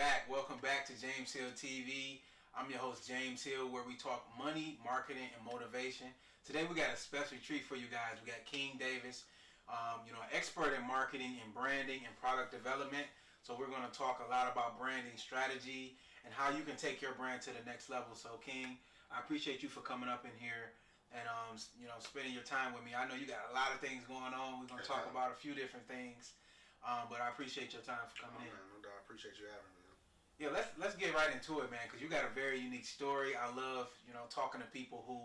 Welcome back to James Hill TV. I'm your host, James Hill, where we talk money, marketing, and motivation. Today we got a special treat for you guys. We got King Davis, expert in marketing and branding and product development. So we're going to talk a lot about branding strategy and how you can take your brand to the next level. So King, I appreciate you for coming up in here and spending your time with me. I know you got a lot of things going on. We're going to talk about a few different things. But I appreciate your time for coming in. Man, no doubt. I appreciate you having me. Yeah, let's get right into it, man, because you got a very unique story. I love, talking to people who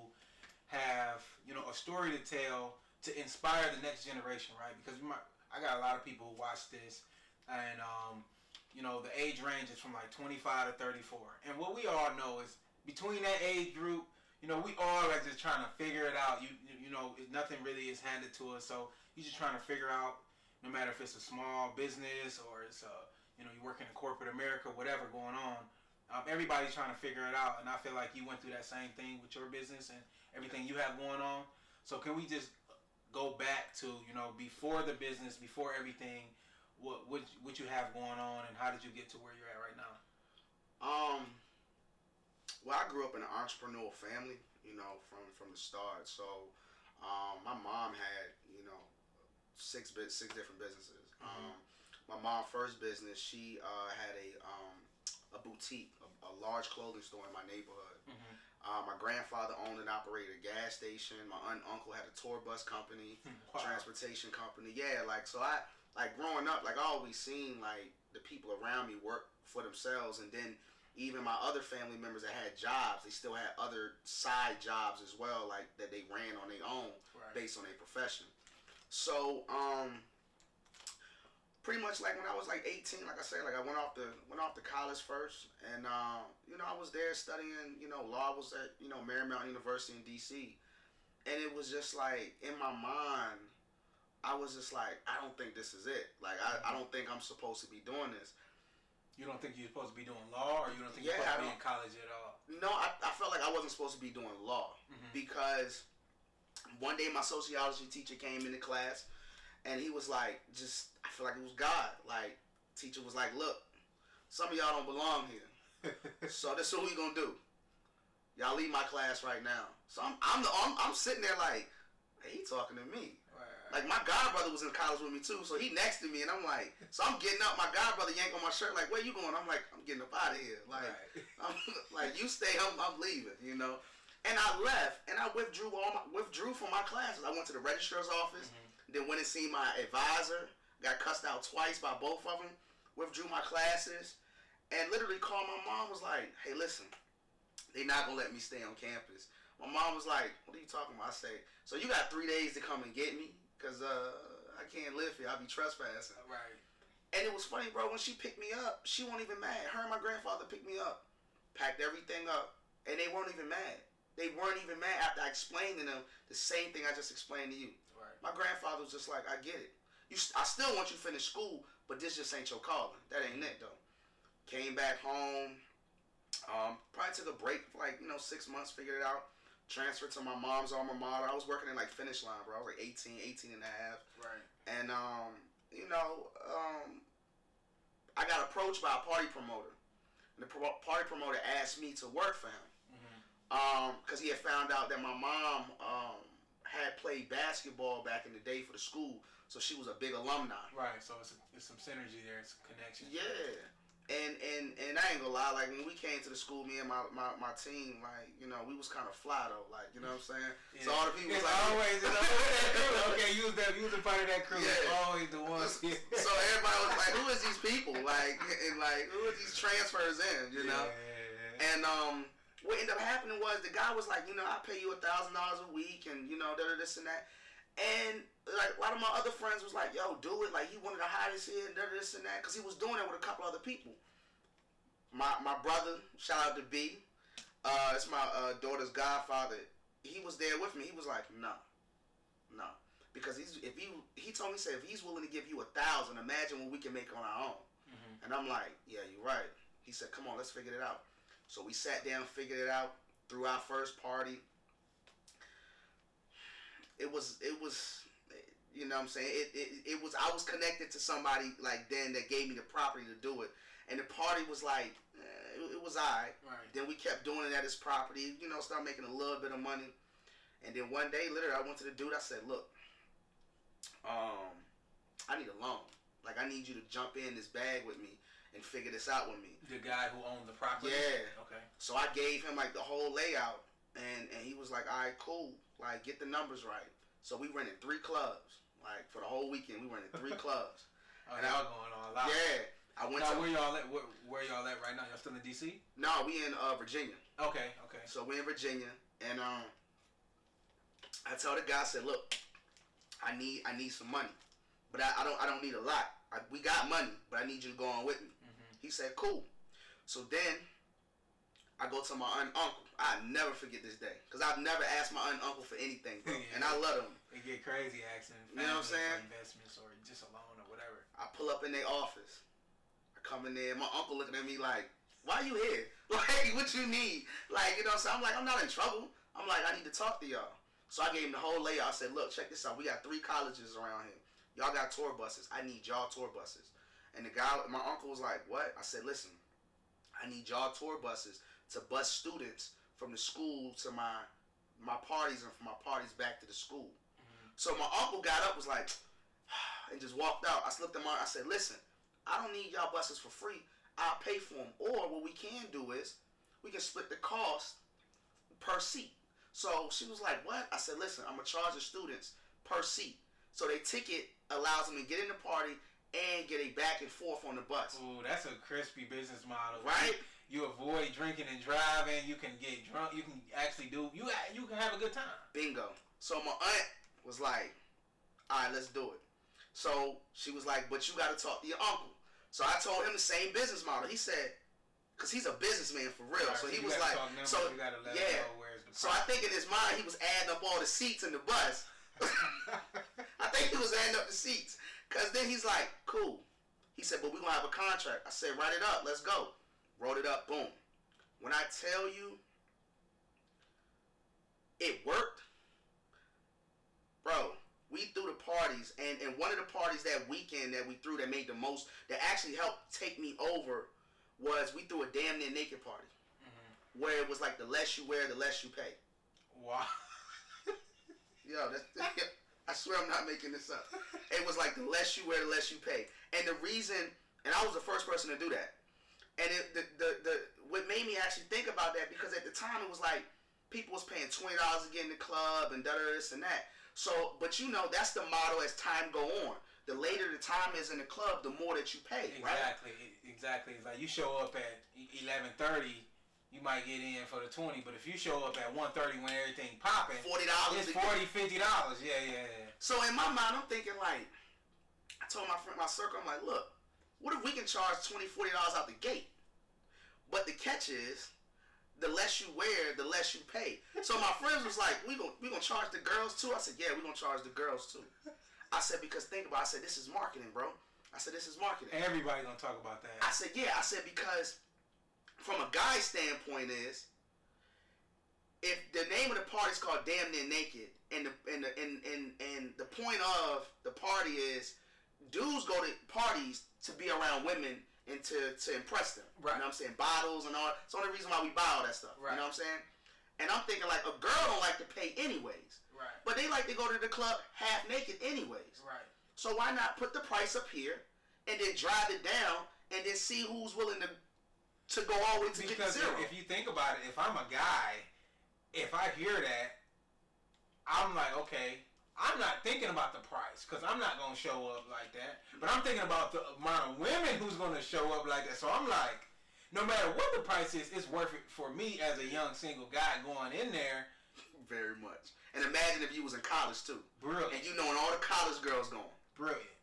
have, a story to tell to inspire the next generation, right? Because I got a lot of people who watch this, and the age range is from like 25 to 34. And what we all know is between that age group, we all are just trying to figure it out. Nothing really is handed to us, so you're just trying to figure out. No matter if it's a small business or it's you're working in corporate America, whatever going on, everybody's trying to figure it out. And I feel like you went through that same thing with your business and everything you have going on. So can we just go back to before the business, before everything, what you have going on, and how did you get to where you're at right now? Well, I grew up in an entrepreneurial family, from the start. So my mom had six different businesses. Mm-hmm. My mom's first business, she had a boutique, a large clothing store in my neighborhood. Mm-hmm. My grandfather owned and operated a gas station. My uncle had a tour bus company, Wow. transportation company. Yeah, so I growing up, I always seen the people around me work for themselves, and then even my other family members that had jobs, they still had other side jobs as well, that they ran on their own, Right. based on their profession. So, pretty much when I was 18, like I said, I went off to college first, and I was there studying, law. I was at Marymount University in DC, and it was just in my mind, I was just I don't think this is it. I don't think I'm supposed to be doing this. You don't think you're supposed to be doing law, or you don't think you're supposed to be in college at all? No, I felt like I wasn't supposed to be doing law, Mm-hmm. because one day my sociology teacher came into class, and he was I feel like it was God. Teacher was look, some of y'all don't belong here. So this is what we gonna do. Y'all leave my class right now. So I'm sitting there hey, he talking to me. Right. My godbrother was in college with me too, so he next to me, and I'm so I'm getting up. My godbrother yank on my shirt, where you going? I'm I'm getting up out of here. Right. You stay, I'm leaving, And I left, and I withdrew from my classes. I went to the registrar's office, Mm-hmm. then went and seen my advisor. Got cussed out twice by both of them. Withdrew my classes, and literally called my mom. Was hey, listen, they not gonna let me stay on campus. My mom was what are you talking about? I say, so you got 3 days to come and get me, because I can't live here. I'll be trespassing. Right. And it was funny, bro, when she picked me up, she wasn't even mad. Her and my grandfather picked me up, packed everything up, and they weren't even mad. They weren't even mad after I explained to them the same thing I just explained to you. Right. My grandfather was just I get it. I still want you to finish school, but this just ain't your calling. That ain't it, though. Came back home, probably took a break for 6 months, figured it out. Transferred to my mom's alma mater. I was working in Finish Line, bro. I was 18 and a half. Right. And, I got approached by a party promoter. And the party promoter asked me to work for him. Mm-hmm. Because he had found out that my mom had played basketball back in the day for the school. So she was a big alumni. Right, so it's some synergy there, it's a connection. Yeah. And I ain't gonna lie, when we came to the school, me and my team, we was kind of fly though, you know what I'm saying? Yeah. So all the people it's was always that crew. Okay, you was a part of that crew. Yeah. It's always the one. So everybody was who is these people? And who are these transfers in, know? Yeah. And what ended up happening was the guy was I pay you $1,000 a week, and this and that. And a lot of my other friends was yo, do it. He wanted to hide his head and this and that, because he was doing it with a couple other people. My brother, shout out to B, it's my daughter's godfather. He was there with me. He was no, because he told me, he said, if he's willing to give you $1,000, imagine what we can make on our own. Mm-hmm. And I'm yeah, you're right. He said, come on, let's figure it out. So we sat down, figured it out, threw our first party. It was, you know what I'm saying? It was, I was connected to somebody then that gave me the property to do it. And the party was like, it was alright. Right. Then we kept doing it at his property. You know, started making a little bit of money. And then one day, literally, I went to the dude. I said, look, I need a loan. Like, I need you to jump in this bag with me and figure this out with me. The guy who owned the property? Yeah. Okay. So I gave him, like, the whole layout. And he was like, all right, cool. Like, get the numbers right. So we rented 3 clubs. Like, for the whole weekend, we rented 3 clubs. Oh, y'all going on a lot. Yeah. I went now, where y'all at right now? Y'all still in D.C.? No, we in Virginia. Okay. So we in Virginia. And I told the guy, I said, look, I need some money. But I don't need a lot. We got money, but I need you to go on with me. Mm-hmm. He said, cool. So then I go to my aunt and uncle. I never forget this day. Because I've never asked my aunt and uncle for anything, bro. Yeah, and I love them. It get crazy asking family, you know what I'm saying? For investments or just a loan or whatever. I pull up in their office. I come in there. My uncle looking at me like, why you here? Like, what you need? Like, you know what I'm saying? I'm like, I'm not in trouble. I'm like, I need to talk to y'all. So I gave him the whole layout. I said, look, check this out. We got 3 colleges around here. Y'all got tour buses. I need y'all tour buses. And the guy, my uncle was like, what? I said, listen, I need y'all tour buses to bus students from the school to my parties and from my parties back to the school. Mm-hmm. So my uncle got up, was like, and just walked out. I slipped him on. I said, listen, I don't need y'all buses for free. I'll pay for them. Or what we can do is we can split the cost per seat. So she was like, what? I said, listen, I'm going to charge the students per seat. So their ticket allows them to get in the party and get a back and forth on the bus. Ooh, that's a crispy business model. Right? You avoid drinking and driving. You can get drunk. You can actually you can have a good time. Bingo. So my aunt was like, all right, let's do it. So she was like, but you got to talk to your uncle. So I told him the same business model. He said, because he's a businessman for real. Right, so he was like, so you gotta let yeah. him know where's the so I think in his mind he was adding up all the seats in the bus. I think he was adding up the seats. Because then he's like, cool. He said, but we're going to have a contract. I said, write it up. Let's go. Wrote it up. Boom. When I tell you it worked, bro, we threw the parties. And one of the parties that weekend that we threw that made the most, that actually helped take me over, was we threw a damn near naked party. Mm-hmm. Where it was like the less you wear, the less you pay. Wow. Yo, I swear I'm not making this up. It was like the less you wear, the less you pay. And the reason, and I was the first person to do that. And what made me actually think about that, because at the time it was like people was paying $20 to get in the club and this and that. So, but you know, that's the motto as time go on. The later the time is in the club, the more that you pay, right? Exactly. It's like you show up at 11:30. You might get in for the 20, but if you show up at 1:30 when everything popping, $40. It's $40, $50. Yeah. So in my mind, I'm thinking like, I told my friend, my circle, I'm like, look, what if we can charge $20, $40 out the gate? But the catch is, the less you wear, the less you pay. So my friends was like, we gonna charge the girls too? I said, yeah, we gonna charge the girls too. I said, because think about it. I said, this is marketing, bro. I said, this is marketing. Everybody gonna talk about that. I said, yeah. I said, because from a guy's standpoint is, if the name of the party is called Damn Near Naked, and the point of the party is, dudes go to parties to be around women and to impress them. Right. You know what I'm saying? Bottles and all. It's the only reason why we buy all that stuff. Right. You know what I'm saying? And I'm thinking like, a girl don't like to pay anyways. Right. But they like to go to the club half naked anyways. Right. So why not put the price up here and then drive it down and then see who's willing to go all the way to get to zero? If you think about it, if I'm a guy, if I hear that, I'm like, okay, I'm not thinking about the price, because I'm not going to show up like that. But I'm thinking about the amount of women who's going to show up like that. So I'm like, no matter what the price is, it's worth it for me as a young single guy going in there. Very much. And imagine if you was in college too. Brilliant. And you knowing all the college girls going. Brilliant.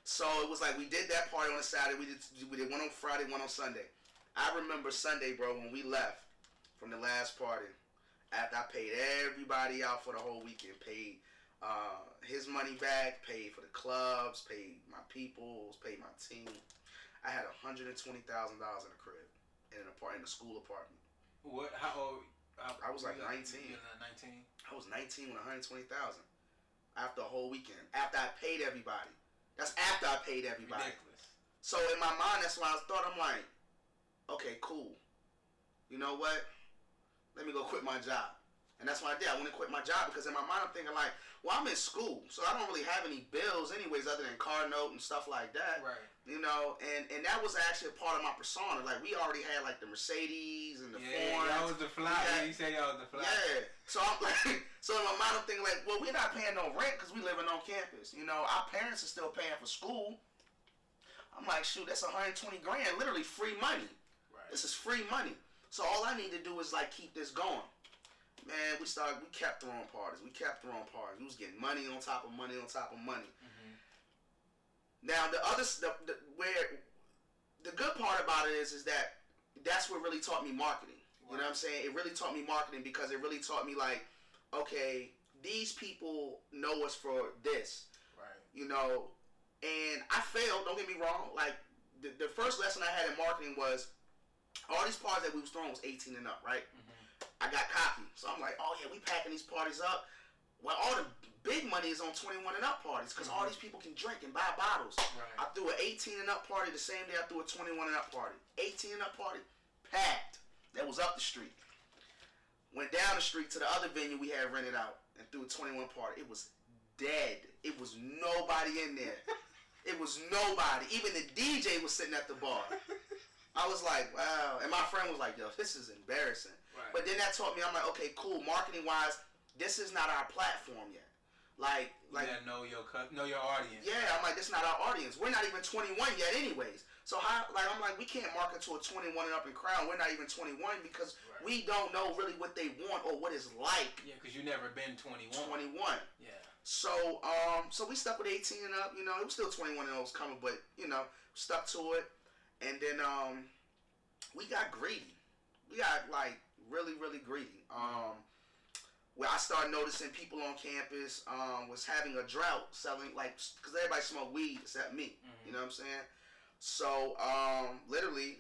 So it was like we did that party on a Saturday. We did one on Friday, one on Sunday. I remember Sunday, bro, when we left from the last party. After I paid everybody out for the whole weekend, paid his money back, paid for the clubs, paid my peoples, paid my team. I had $120,000 in the crib in a school apartment. What? How old? I was like 19. You were 19. I was 19 with $120,000 after a whole weekend. After I paid everybody. That's after I paid everybody. Ridiculous. So in my mind, that's why I thought, I'm like, okay, cool. You know what? Let me go quit my job. And that's what I did. I went and quit my job because in my mind I'm thinking like, well, I'm in school, so I don't really have any bills anyways other than car note and stuff like that. Right. You know, and that was actually a part of my persona. Like, we already had like the Mercedes and the Ford. Yeah, that was the fly. Yeah, you say y'all was the fly. Yeah. So I'm like, so in my mind I'm thinking like, well, we're not paying no rent because we living on campus. You know, our parents are still paying for school. I'm like, shoot, that's $120 grand, literally free money. Right. This is free money. So all I need to do is like keep this going. Man, we kept throwing parties. We was getting money on top of money on top of money. Mm-hmm. Now the good part about it is that that's what really taught me marketing. Right. You know what I'm saying? It really taught me marketing because it really taught me like, okay, these people know us for this. Right. You know, and I failed. Don't get me wrong. Like the first lesson I had in marketing was all these parties that we was throwing was 18 and up, right? Mm-hmm. I got cocky. So I'm like, oh yeah, we packing these parties up. Well, all the big money is on 21 and up parties because all these people can drink and buy bottles. Right. I threw an 18 and up party the same day I threw a 21 and up party. 18 and up party, packed. That was up the street. Went down the street to the other venue we had rented out and threw a 21 party. It was dead. It was nobody in there. It was nobody. Even the DJ was sitting at the bar. I was like, wow. And my friend was like, yo, this is embarrassing. Right. But then that taught me, I'm like, okay, cool. Marketing wise, this is not our platform yet. Like you gotta know your audience. Yeah, I'm like, this is not our audience. We're not even 21 yet, anyways. So how? Like, I'm like, we can't market to a 21 and up in crowd. We're not even 21 because we don't know really what they want or what it's like. Yeah, because you never been 21. 21. Yeah. So so we stuck with 18 and up. You know, it was still 21 and up was coming, but you know, stuck to it. And then we got greedy. We got like really, really greedy. Where I started noticing people on campus was having a drought selling, like, because everybody smoked weed except me. Mm-hmm. You know what I'm saying? So literally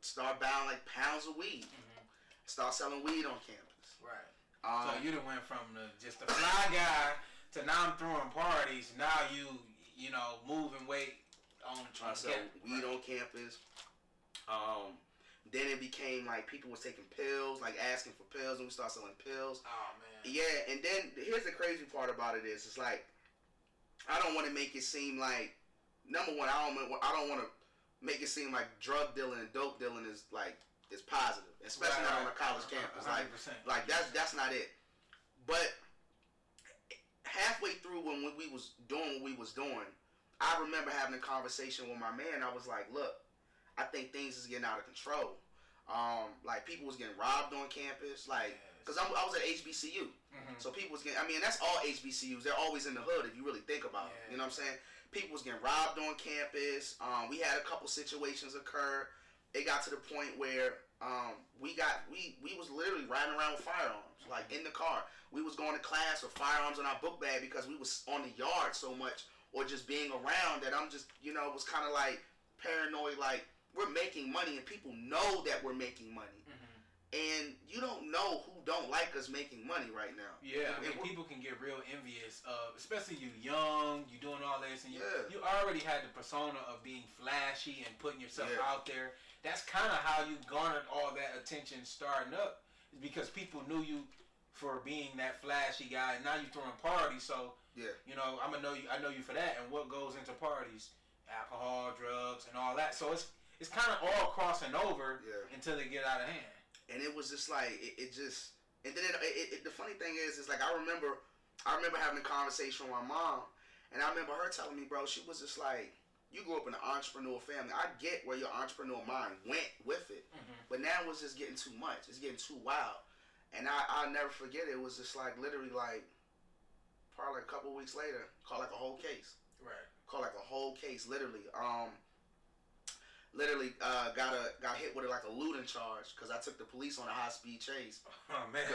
start buying like pounds of weed. Mm-hmm. Start selling weed on campus. Right. So you done went from just the fly guy to now I'm throwing parties. Now you know moving weight on campus. Weed on campus. Then it became like people was taking pills, like asking for pills, and we started selling pills. Oh man. Yeah, and then here's the crazy part about it is, it's like I don't want to make it seem like, number one, I don't want to make it seem like drug dealing and dope dealing is positive, especially not on a college campus. 100%. Like that's not it. But halfway through when we was doing what we was doing, I remember having a conversation with my man. I was like, look, I think things is getting out of control. Like people was getting robbed on campus, like, cause I was at HBCU, so people was getting. I mean, that's all HBCUs. They're always in the hood if you really think about it. You know what I'm saying? People was getting robbed on campus. We had a couple situations occur. It got to the point where we was literally riding around with firearms, like in the car. We was going to class with firearms in our book bag because we was on the yard so much, or just being around that I'm just, you know, was kind of like paranoid, like. We're making money and people know that we're making money. Mm-hmm. And you don't know who don't like us making money right now. Yeah, I mean, people can get real envious of, especially you young, you doing all this, and you already had the persona of being flashy and putting yourself out there. That's kind of how you garnered all that attention starting up, is because people knew you for being that flashy guy, and now you're throwing parties, so, you know, I know you for that, and what goes into parties, alcohol, drugs, and all that, so it's kind of all crossing over until they get out of hand. And it was just like it just, and then the funny thing is like I remember having a conversation with my mom, and I remember her telling me, bro, she was just like, you grew up in an entrepreneurial family. I get where your entrepreneurial mind went with it, but now it's just getting too much. It's getting too wild, and I'll never forget it. It was just like literally like probably a couple weeks later, called like a whole case. Right. Called like a whole case, literally. Got hit with like a looting charge because I took the police on a high speed chase. Oh man!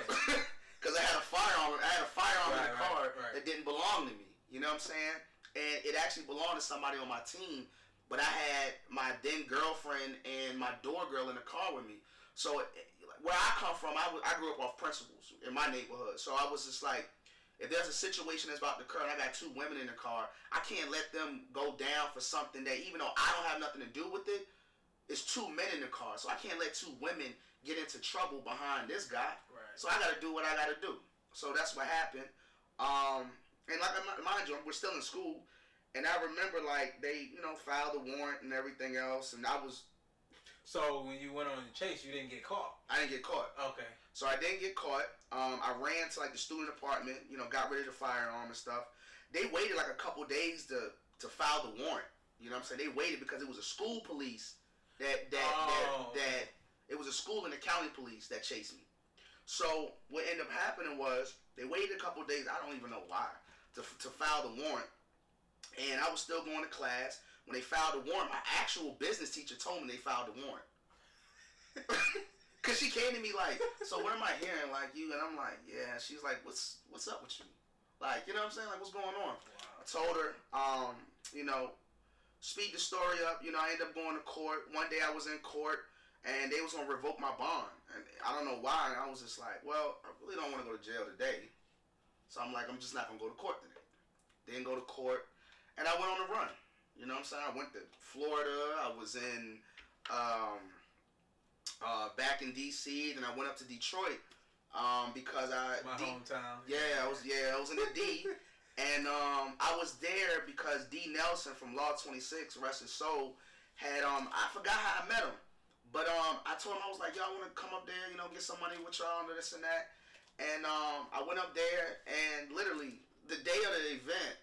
Because I had a firearm in the car that didn't belong to me. You know what I'm saying? And it actually belonged to somebody on my team, but I had my then girlfriend and my door girl in the car with me. So where I come from, I grew up off principles in my neighborhood. So I was just like, If there's a situation that's about to occur and I got 2 women in the car, I can't let them go down for something that, even though I don't have nothing to do with it, it's 2 men in the car. So I can't let 2 women get into trouble behind this guy. Right. So I got to do what I got to do. So that's what happened. And like, mind you, we're still in school. And I remember, like, they, filed a warrant and everything else. And I was... So when you went on the chase, you didn't get caught? I didn't get caught. Okay. So I didn't get caught. I ran to, like, the student apartment, got rid of the firearm and stuff. They waited, like, a couple days to file the warrant. You know what I'm saying? They waited because it was a school police that it was a school and the county police that chased me. So what ended up happening was they waited a couple days. I don't even know why to file the warrant. And I was still going to class. When they filed the warrant, my actual business teacher told me they filed the warrant. Cause she came to me like, so what am I hearing? Like you, and I'm like, yeah. She's like, what's up with you? Like, you know what I'm saying? Like, what's going on? Wow. I told her, speed the story up. I ended up going to court. One day I was in court, and they was gonna revoke my bond, and I don't know why. And I was just like, well, I really don't want to go to jail today, so I'm like, I'm just not gonna go to court today. Didn't go to court, and I went on a run. You know what I'm saying? I went to Florida. I was in back in DC. Then I went up to Detroit because my hometown. Yeah, I was in the D, and I was there because D Nelson from Law 26, rest his soul, had I forgot how I met him, but I told him, I was like, yo, I want to come up there, get some money with y'all and this and that, and I went up there, and literally the day of the event,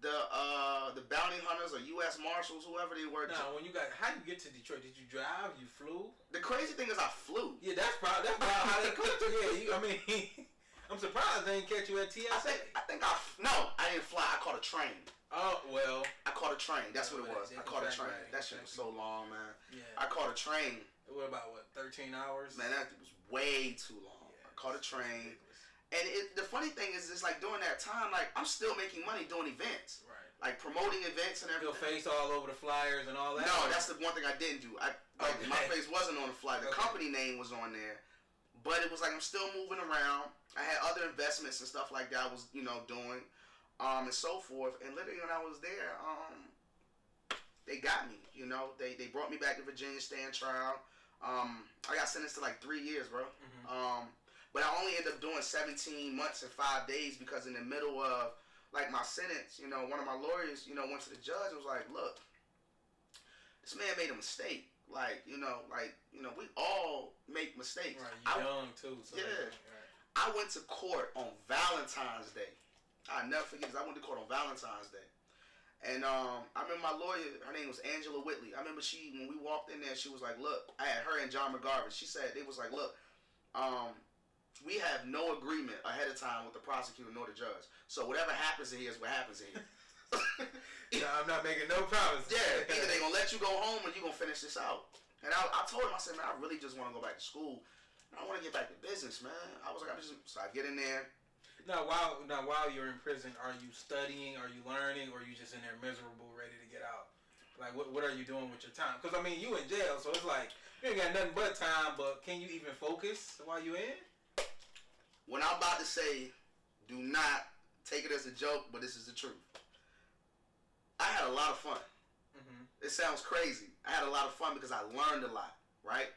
the bounty hunters or U.S. Marshals, whoever they were. Now, how you get to Detroit? Did you drive? You flew? The crazy thing is, I flew. Yeah, that's probably how they caught you. Yeah, I'm surprised they didn't catch you at TSA. I didn't fly. I caught a train. Oh well. I caught a train. That's what it was. I caught a train. That shit was so long, man. Yeah. I caught a train. What about 13 hours? Man, that was way too long. Yeah, I caught a train. And the funny thing is, it's like during that time, like I'm still making money doing events, right? Like promoting events and everything. Your face all over the flyers and all that. No, that's the one thing I didn't do. My face wasn't on the flyer. The company name was on there, but it was like I'm still moving around. I had other investments and stuff like that I was doing, and so forth. And literally when I was there, they got me. They brought me back to Virginia, stand trial. I got sentenced to like 3 years, bro. Mm-hmm. But I only ended up doing 17 months and 5 days because in the middle of like my sentence, one of my lawyers, went to the judge and was like, look, this man made a mistake. We all make mistakes. Right, you're young too. So yeah. Right. I went to court on Valentine's Day. I'll never forget this. I went to court on Valentine's Day. And I remember my lawyer, her name was Angela Whitley. I remember when we walked in there, she was like, look, I had her and John McGarvey. She said, they was like, look, we have no agreement ahead of time with the prosecutor nor the judge. So whatever happens in here is what happens in here. No, I'm not making no promises. Yeah, either they're going to let you go home or you're going to finish this out. And I told him, I said, man, I really just want to go back to school. I want to get back to business, man. I was like, so I get in there. Now, while you're in prison, are you studying, are you learning, or are you just in there miserable, ready to get out? Like, what are you doing with your time? Because, you in jail, so it's like, you ain't got nothing but time, but can you even focus while you in? What I'm about to say, do not take it as a joke, but this is the truth. I had a lot of fun. Mm-hmm. It sounds crazy. I had a lot of fun because I learned a lot, right?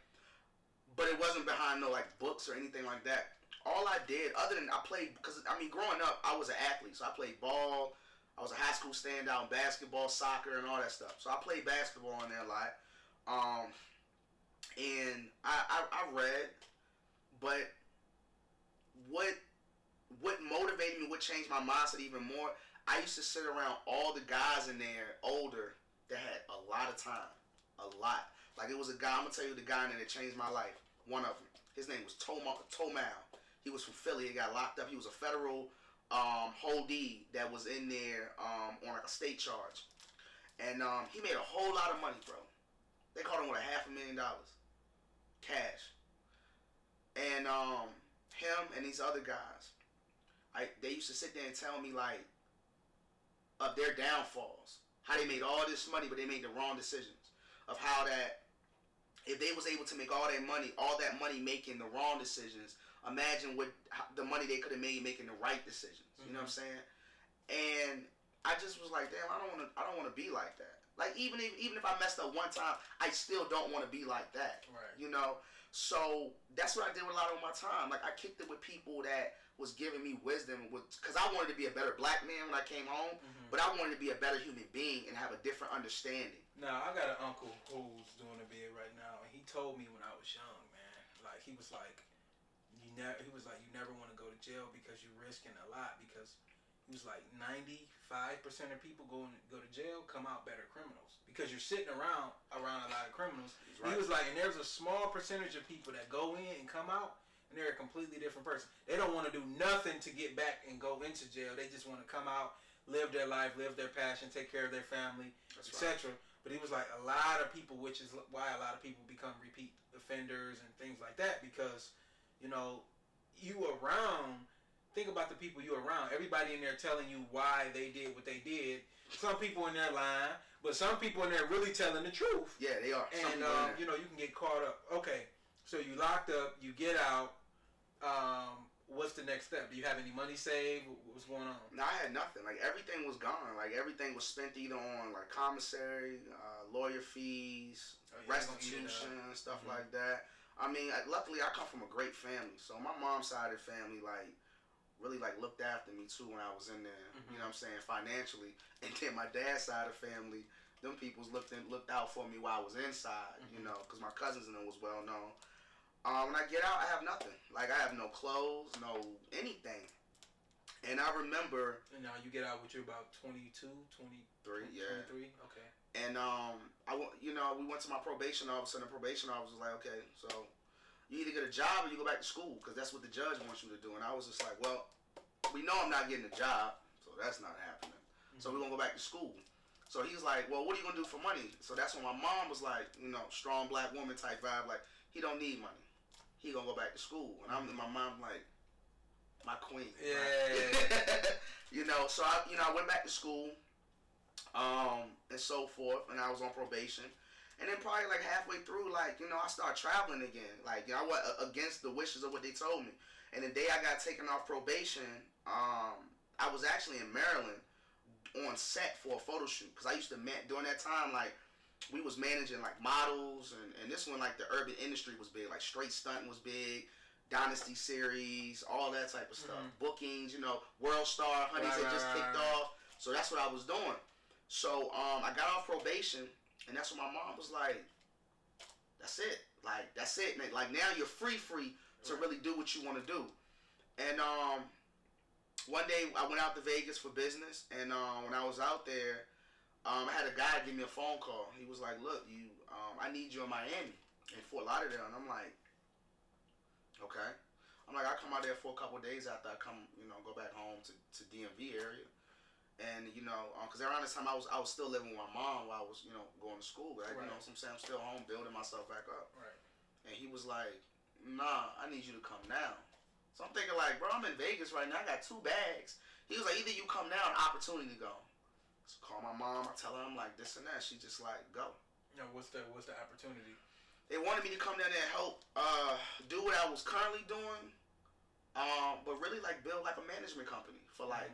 But it wasn't behind no books or anything like that. All I did, other than I played, because growing up, I was an athlete, so I played ball. I was a high school standout in basketball, soccer, and all that stuff. So I played basketball in there a lot. And I read, but what motivated me, what changed my mindset even more, I used to sit around all the guys in there, older, that had a lot of time. A lot. Like, it was a guy, I'm going to tell you the guy in there that changed my life. One of them. His name was Tomal. He was from Philly. He got locked up. He was a federal holdee that was in there on like a state charge. And he made a whole lot of money, bro. They caught him with $500,000 cash. And him and these other guys, they used to sit there and tell me like of their downfalls, how they made all this money but they made the wrong decisions, of how that if they was able to make all that money making the wrong decisions, imagine the money they could have made making the right decisions. You know what I'm saying? And I just was like, damn, I don't want to be like that. Like even if I messed up one time, I still don't want to be like that. Right. You know? So that's what I did with a lot of my time. Like I kicked it with people that was giving me wisdom, because I wanted to be a better black man when I came home, but I wanted to be a better human being and have a different understanding. Now I got an uncle who's doing a bid right now, and he told me when I was young, man, like he was like, you never want to go to jail because you're risking a lot, because he was like 95% of people go to jail come out better criminals because you're sitting around a lot of criminals. Right. He was like, and there's a small percentage of people that go in and come out and they're a completely different person. They don't want to do nothing to get back and go into jail. They just want to come out, live their life, live their passion, take care of their family, etc. Right. But he was like, a lot of people, which is why a lot of people become repeat offenders and things like that, because, you know, think about the people you around. Everybody in there telling you why they did what they did. Some people in there lying, but some people in there really telling the truth. Yeah, they are. And you know, you can get caught up. Okay, so you locked up, you get out. What's the next step? Do you have any money saved? What's going on? No, I had nothing. Like everything was gone. Like everything was spent either on like commissary, lawyer fees, restitution, stuff like that. I mean, luckily I come from a great family. So my mom's side of the family, like, really like looked after me too when I was in there. You know what I'm saying, financially. And then my dad's side of the family, them people's looked out for me while I was inside. You know, because my cousins and them was well known. When I get out, I have nothing. Like I have no clothes, no anything. And I remember. And now you get out with you about 22, 23. Yeah. 23. Okay. And we went to my probation officer, and the probation officer was like, okay, so you either get a job or you go back to school, because that's what the judge wants you to do. And I was just like, well, we know I'm not getting a job, so that's not happening. So we're going to go back to school. So he was like, well, what are you going to do for money? So that's when my mom was like, you know, strong black woman type vibe, like, he don't need money. He going to go back to school. And I'm in my mom like, my queen. Yeah. Right? You know, so I went back to school, and so forth, and I was on probation. And then probably like halfway through, like, you know, I started traveling again. Like, you know, I went against the wishes of what they told me. And the day I got taken off probation, I was actually in Maryland on set for a photo shoot. Because I used to, during that time, like, we was managing, like, models. And this one, like, the urban industry was big. Like, Straight Stunt was big. Dynasty series, all that type of stuff. Bookings, you know, World Star, Honeys had just kicked off. So that's what I was doing. So I got off probation. And that's when my mom was like, that's it. Like, that's it, man. Like, now you're free to really do what you want to do. And one day I went out to Vegas for business. And when I was out there, I had a guy give me a phone call. He was like, look, I need you in Miami, in Fort Lauderdale. And I'm like, okay. I'm like, I'll come out there for a couple of days after I come, you know, go back home to DMV area. And, you know, because around this time I was still living with my mom while I was, you know, going to school. Right? You know what I'm saying? I'm still home building myself back up. Right. And he was like, nah, I need you to come now. So I'm thinking like, bro, I'm in Vegas right now. I got 2 bags. He was like, either you come now or an opportunity to go. So call my mom. I tell her I'm like this and that. She just like, go. No, what's the opportunity? They wanted me to come down there and help do what I was currently doing. But really like build like a management company for like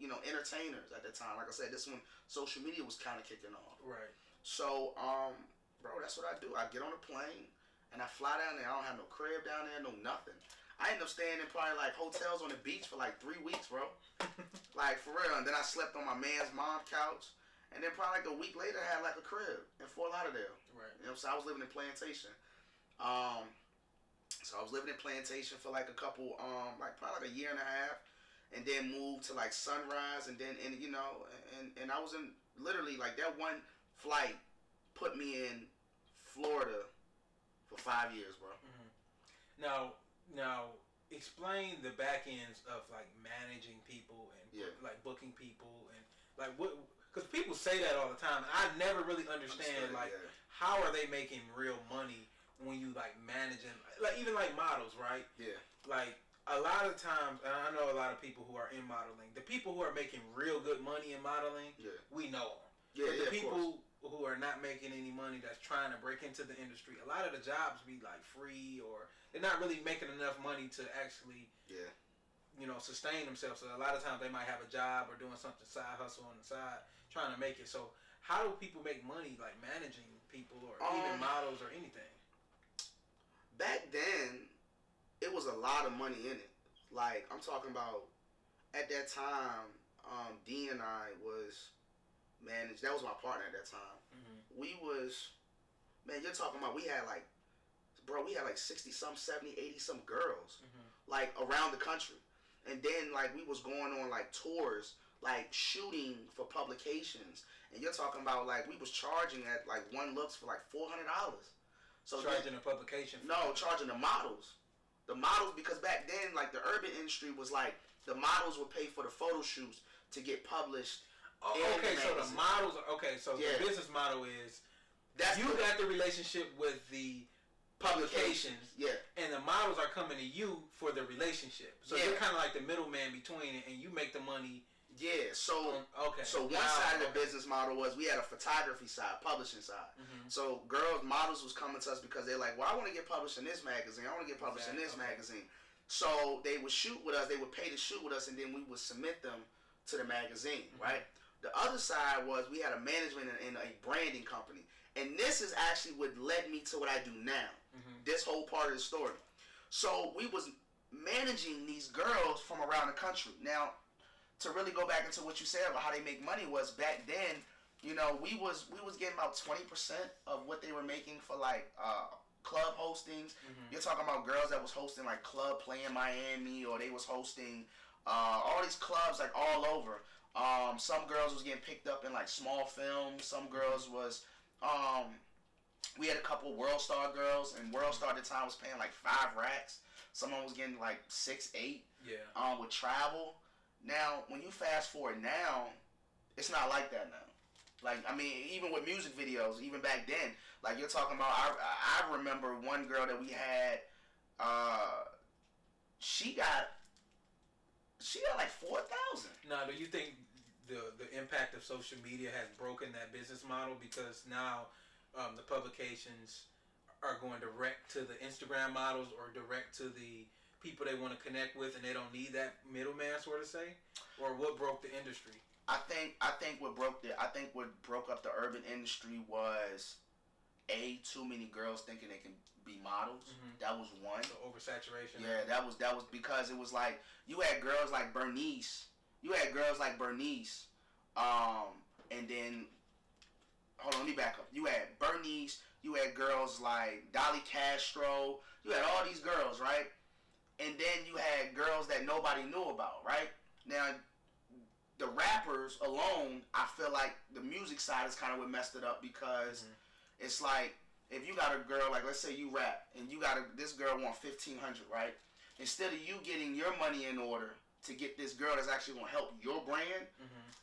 you know, entertainers at the time. Like I said, this when social media was kind of kicking off. Right. So, bro, that's what I do. I get on a plane and I fly down there. I don't have no crib down there, no nothing. I ended up staying in probably like hotels on the beach for like 3 weeks, bro. Like for real. And then I slept on my man's mom's couch. And then probably like a week later, I had like a crib in Fort Lauderdale. Right. You know what I'm saying? I was living in Plantation. So I was living in Plantation for like a couple, like probably like a year and a half. And then moved to like Sunrise, and then you know, and I was in literally like that one flight put me in Florida for 5 years, bro. Now, explain the back ends of like managing people and like booking people and like what, because people say that all the time, and I never really understand how are they making real money when you like managing, like even like models, right? Yeah. Like. A lot of times, and I know a lot of people who are in modeling, the people who are making real good money in modeling, we know them. Yeah, but the people who are not making any money that's trying to break into the industry, a lot of the jobs be like free, or they're not really making enough money to actually, sustain themselves. So a lot of times they might have a job or doing something side hustle on the side, trying to make it. So how do people make money, like managing people or even models or anything? Back then, it was a lot of money in it. Like, I'm talking about at that time, D and I was managed. That was my partner at that time. We was, man, you're talking about, we had like 60 some, 70, 80 some girls, like around the country. And then like we was going on like tours, like shooting for publications. And you're talking about like we was charging at like one looks for like $400. So charging a publication? No, charging the models. The models, because back then like the urban industry was like the models would pay for the photo shoots to get published. Okay, so the models. Okay, so the business model is you got the relationship with the publications, and the models are coming to you for the relationship. So you're kind of like the middleman between it, and you make the money. Yeah. So So one side of the business model was we had a photography side, publishing side. So models was coming to us because they're like, well, I want to get published in this magazine. I want to get published in this magazine. So they would shoot with us. They would pay to shoot with us, and then we would submit them to the magazine, right? The other side was we had a management and a branding company. And this is actually what led me to what I do now. This whole part of the story. So we was managing these girls from around the country. Now, to really go back into what you said about how they make money was back then, we was getting about 20% of what they were making for like club hostings. You're talking about girls that was hosting like Club Play in Miami, or they was hosting all these clubs like all over. Some girls was getting picked up in like small films. Some girls was, we had a couple World Star girls, and World Star at the time was paying like 5 racks. Someone was getting like 6, 8. With travel. Now, when you fast forward now, it's not like that now. Like, I mean, even with music videos, even back then, like you're talking about, I remember one girl that we had, she got like 4,000. Now, do you think the impact of social media has broken that business model, because now the publications are going direct to the Instagram models or direct to the people they want to connect with, and they don't need that middleman, sort of say? Or what broke the industry? I think what broke up the urban industry was too many girls thinking they can be models. That was one. So oversaturation. Yeah, that was because it was like you had girls like Bernice. And then hold on, let me back up. You had Bernice. You had girls like Dolly Castro. You had all these girls, right? And then you had girls that nobody knew about, right? Now, the rappers alone, I feel like the music side is kind of what messed it up, because it's like, if you got a girl, like let's say you rap, and this girl want 1,500, right? Instead of you getting your money in order to get this girl that's actually going to help your brand,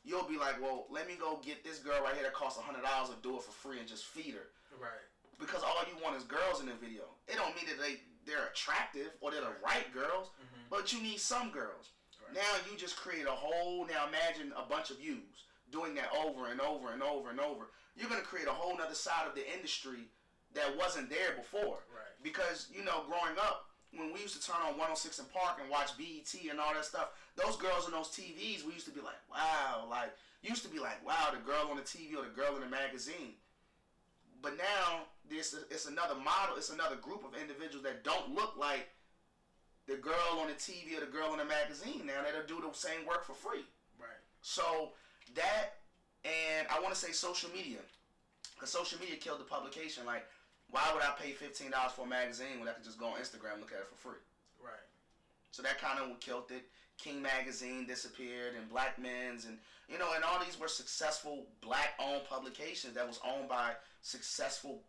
you'll be like, well, let me go get this girl right here that costs $100 and do it for free and just feed her. Right. Because all you want is girls in the video. It don't mean that they're attractive or they're the right girls, but you need some girls. Right. Now you just create a whole, now imagine a bunch of yous doing that over and over and over and over. You're going to create a whole nother side of the industry that wasn't there before. Right. Because, growing up, when we used to turn on 106 and Park and watch BET and all that stuff, those girls on those TVs, we used to be like, wow. The girl on the TV or the girl in the magazine. But now, it's another model, it's another group of individuals that don't look like the girl on the TV or the girl in the magazine now, that'll do the same work for free. Right. So, that, and I want to say social media. Because social media killed the publication. Like, why would I pay $15 for a magazine when I could just go on Instagram and look at it for free? Right. So that kind of killed it. King Magazine disappeared, and Black Men's, and and all these were successful Black-owned publications that was owned by successful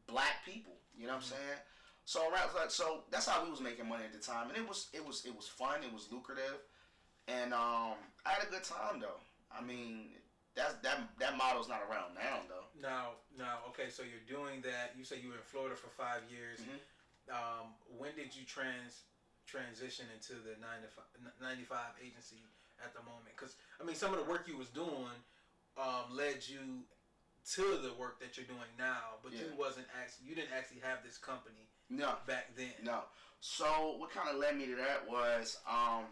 Black people. You know what I'm saying? So that's how we was making money at the time, and it was fun. It was lucrative, and I had a good time though. I mean, that model's not around now though. Now, okay. So you're doing that. You say you were in Florida for 5 years. When did you transition into the 9 to 5 agency at the moment? Because I mean, some of the work you was doing led you to the work that you're doing now, but Yeah. you didn't actually have this company No. back then. No. So what kind of led me to that was I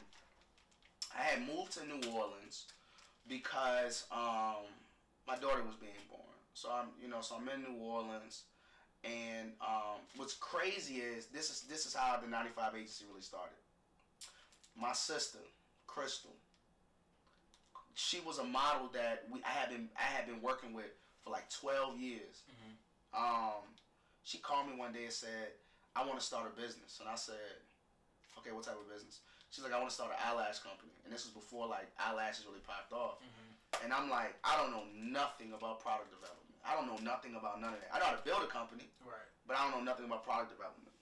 had moved to New Orleans because my daughter was being born. So I'm in New Orleans, and what's crazy is this is how the 95 agency really started. My sister, Crystal, she was a model that I had been working with for like 12 years. Mm-hmm. She called me one day and said, "I want to start a business," and I said, "Okay, what type of business?" She's like, "I want to start an eyelash company," and this was before like eyelashes really popped off. Mm-hmm. And I'm like, I don't know nothing about product development. I don't know nothing about none of that. I know how to build a company, Right. but I don't know nothing about product development.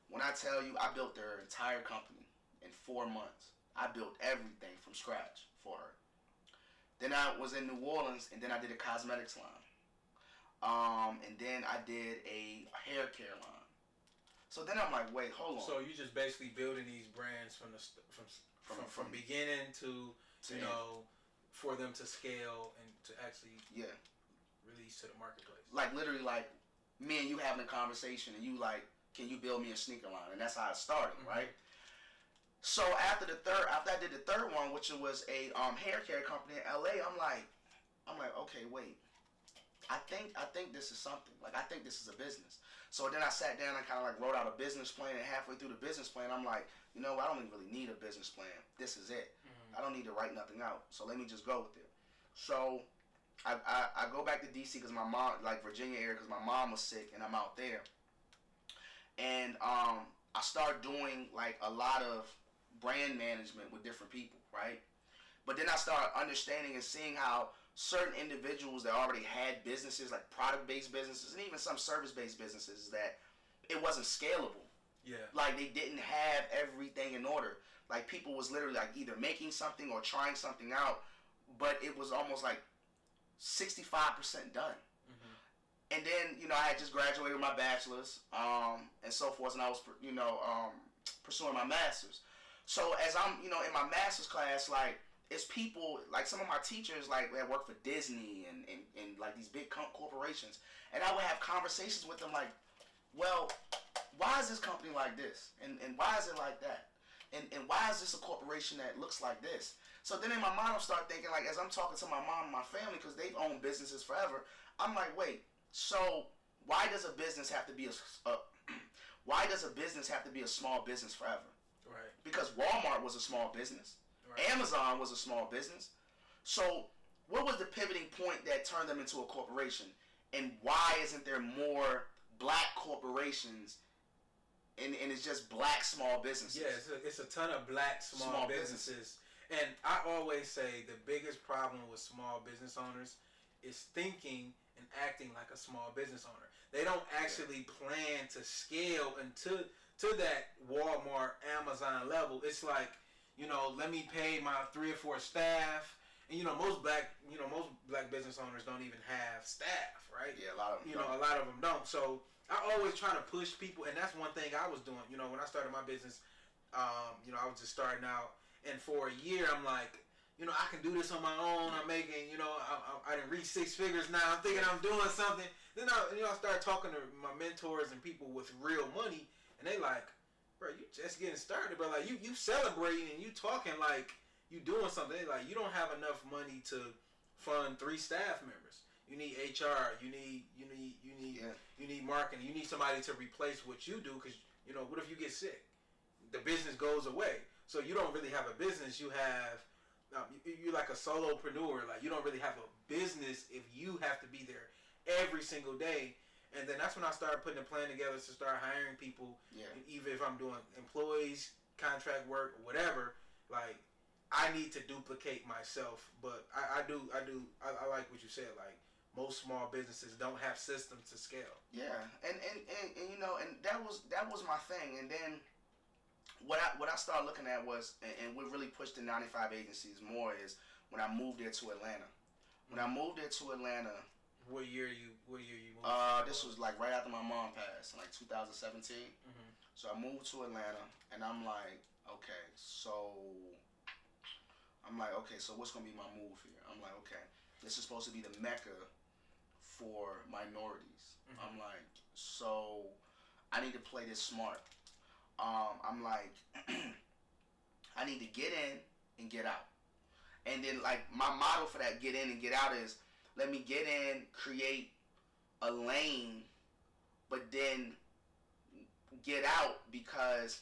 When I tell you, I built their entire company in 4 months. I built everything from scratch for her. Then I was in New Orleans, and then I did a cosmetics line. And then I did a hair care line. So then I'm like, wait, hold on. So you just basically building these brands from beginning to you know, for them to scale and to actually release to the marketplace. Like literally, like me and you having a conversation, and you like, can you build me a sneaker line? And that's how it started, right? So after I did the third one, which was a hair care company in LA, I'm like, okay, wait. I think this is something. Like, I think this is a business. So then I sat down and kind of like wrote out a business plan, and halfway through the business plan, I'm like, you know, I don't even really need a business plan. This is it. I don't need to write nothing out. So let me just go with it. So I go back to DC because my mom, like Virginia area, because my mom was sick, and I'm out there. And I start doing like a lot of brand management with different people, right? But then I started understanding and seeing how certain individuals that already had businesses, like product-based businesses, and even some service-based businesses, that it wasn't scalable. Yeah. Like they didn't have everything in order. Like people was literally like either making something or trying something out, but it was almost like 65% done. And then, you know, I had just graduated with my bachelor's, and so forth, and I was, pursuing my master's. So as I'm, in my master's class, like, it's people, like some of my teachers, like, that work for Disney and like these big corporations, and I would have conversations with them like, well, why is this company like this? And why is it like that? And why is this a corporation that looks like this? So then in my mind, I'll start thinking, like, as I'm talking to my mom and my family, because they've owned businesses forever, I'm like, wait, so why does a business have to be why does a business have to be a small business forever? Right. Because Walmart was a small business. Right. Amazon was a small business. So what was the pivoting point that turned them into a corporation? And why isn't there more black corporations and it's just black small businesses? Yeah, it's a ton of black small businesses. And I always say the biggest problem with small business owners is thinking and acting like a small business owner. They don't actually plan to scale to that Walmart, Amazon level. It's like, let me pay my 3 or 4 staff. And most black business owners don't even have staff, right? Yeah, a lot of them a lot of them don't. So I always try to push people, and that's one thing I was doing. When I started my business, I was just starting out, and for a year I'm like, I can do this on my own. I'm making, I didn't reach 6 figures now. I'm thinking I'm doing something. Then I start talking to my mentors and people with real money, and they like, bro, you just getting started, bro. Like you celebrating and you talking like you doing something. They like, you don't have enough money to fund 3 staff members. You need HR. You need marketing. You need somebody to replace what you do, because what if you get sick? The business goes away. So you don't really have a business. You have you're like a solopreneur. Like you don't really have a business if you have to be there every single day. And then that's when I started putting a plan together to start hiring people. Yeah. Even if I'm doing employees, contract work, whatever, like I need to duplicate myself. But I like what you said. Like most small businesses don't have systems to scale. Yeah, and that was my thing. And then what I started looking at was, and what really pushed the 95 agencies more, is when I moved there to Atlanta. When I moved there to Atlanta. What year you moved? This was like right after my mom passed, in like 2017. So I moved to Atlanta, and I'm like, okay, so what's gonna be my move here? I'm like, okay, this is supposed to be the mecca for minorities. I'm like, so I need to play this smart. I'm like, I need to get in and get out. And then like my motto for that get in and get out is let me get in, create a lane, but then get out because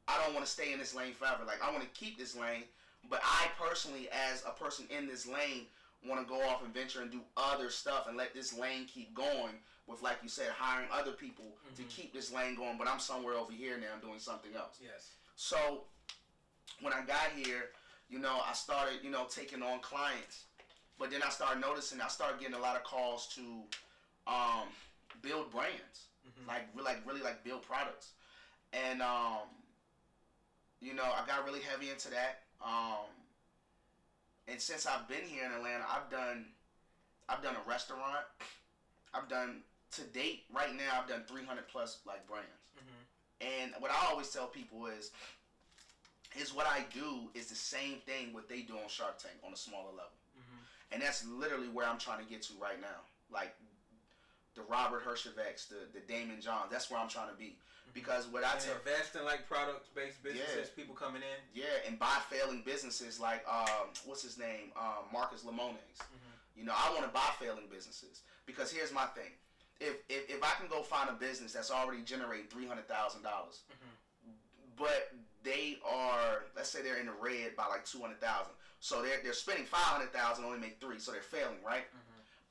I don't want to stay in this lane forever. Like I want to keep this lane, but I personally, as a person in this lane, want to go off and venture and do other stuff and let this lane keep going with, like you said, hiring other people to keep this lane going. But I'm somewhere over here now doing something else. Yes. So when I got here, I started, taking on clients. But then I started noticing, I started getting a lot of calls to build brands, like really build products. And I got really heavy into that. And since I've been here in Atlanta, I've done a restaurant. I've done to date right now. I've done 300 plus like brands. And what I always tell people is what I do is the same thing what they do on Shark Tank on a smaller level. And that's literally where I'm trying to get to right now. Like the Robert Herjavec's, the Damon Johns. That's where I'm trying to be. Because what I tell invest in like product-based businesses, people coming in. Yeah, and buy failing businesses like what's his name, Marcus Lemones. I want to buy failing businesses because here's my thing: if I can go find a business that's already generating $300,000, but they are, let's say they're in the red by like 200,000, so they're spending 500,000, only make 3, so they're failing, right?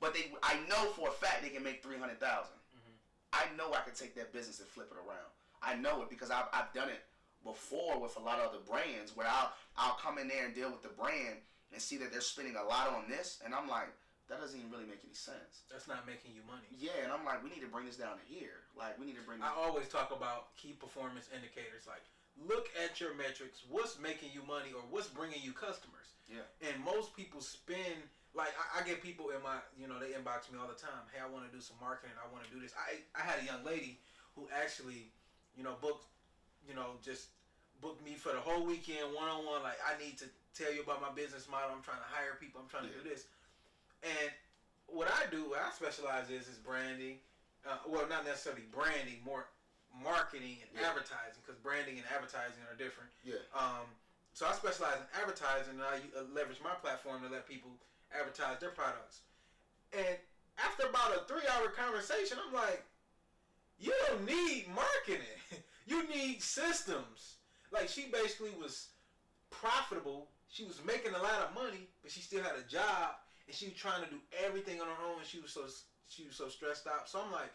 But I know for a fact they can make 300,000. I know I can take that business and flip it around. I know it because I've done it before with a lot of other brands where I'll come in there and deal with the brand and see that they're spending a lot on this, and I'm like, that doesn't even really make any sense. That's not making you money. Yeah, and I'm like, we need to bring this down to here. Like, we need to bring this. I always talk about key performance indicators. Like, look at your metrics. What's making you money or what's bringing you customers? Yeah. And most people spend, like, I get people in my, they inbox me all the time. Hey, I want to do some marketing. I want to do this. I had a young lady who actually, booked, just booked me for the whole weekend one-on-one. Like, I need to tell you about my business model. I'm trying to hire people. I'm trying to do this. And what I do, what I specialize is branding. Well, not necessarily branding, more marketing and advertising, because branding and advertising are different. Yeah. So I specialize in advertising, and I leverage my platform to let people advertise their products. And after about a 3-hour conversation, I'm like, you don't need marketing. You need systems. Like, she basically was profitable. She was making a lot of money, but she still had a job. And she was trying to do everything on her own. And she was so stressed out. So I'm like,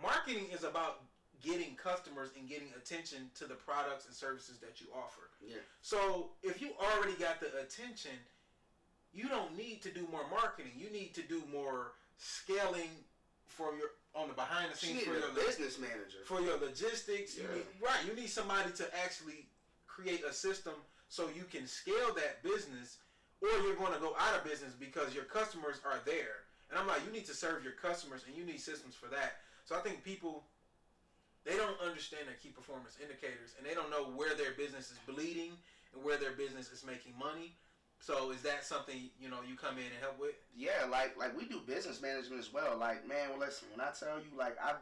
marketing is about getting customers and getting attention to the products and services that you offer. Yeah. So if you already got the attention, you don't need to do more marketing. You need to do more scaling on the behind the scenes for your business manager, for your logistics. Yeah. You need somebody to actually create a system so you can scale that business. Or you're going to go out of business because your customers are there. And I'm like, you need to serve your customers, and you need systems for that. So I think people, they don't understand their key performance indicators, and they don't know where their business is bleeding and where their business is making money. So is that something, you come in and help with? Yeah, like we do business management as well. Like, man, well, listen, when I tell you, like, I've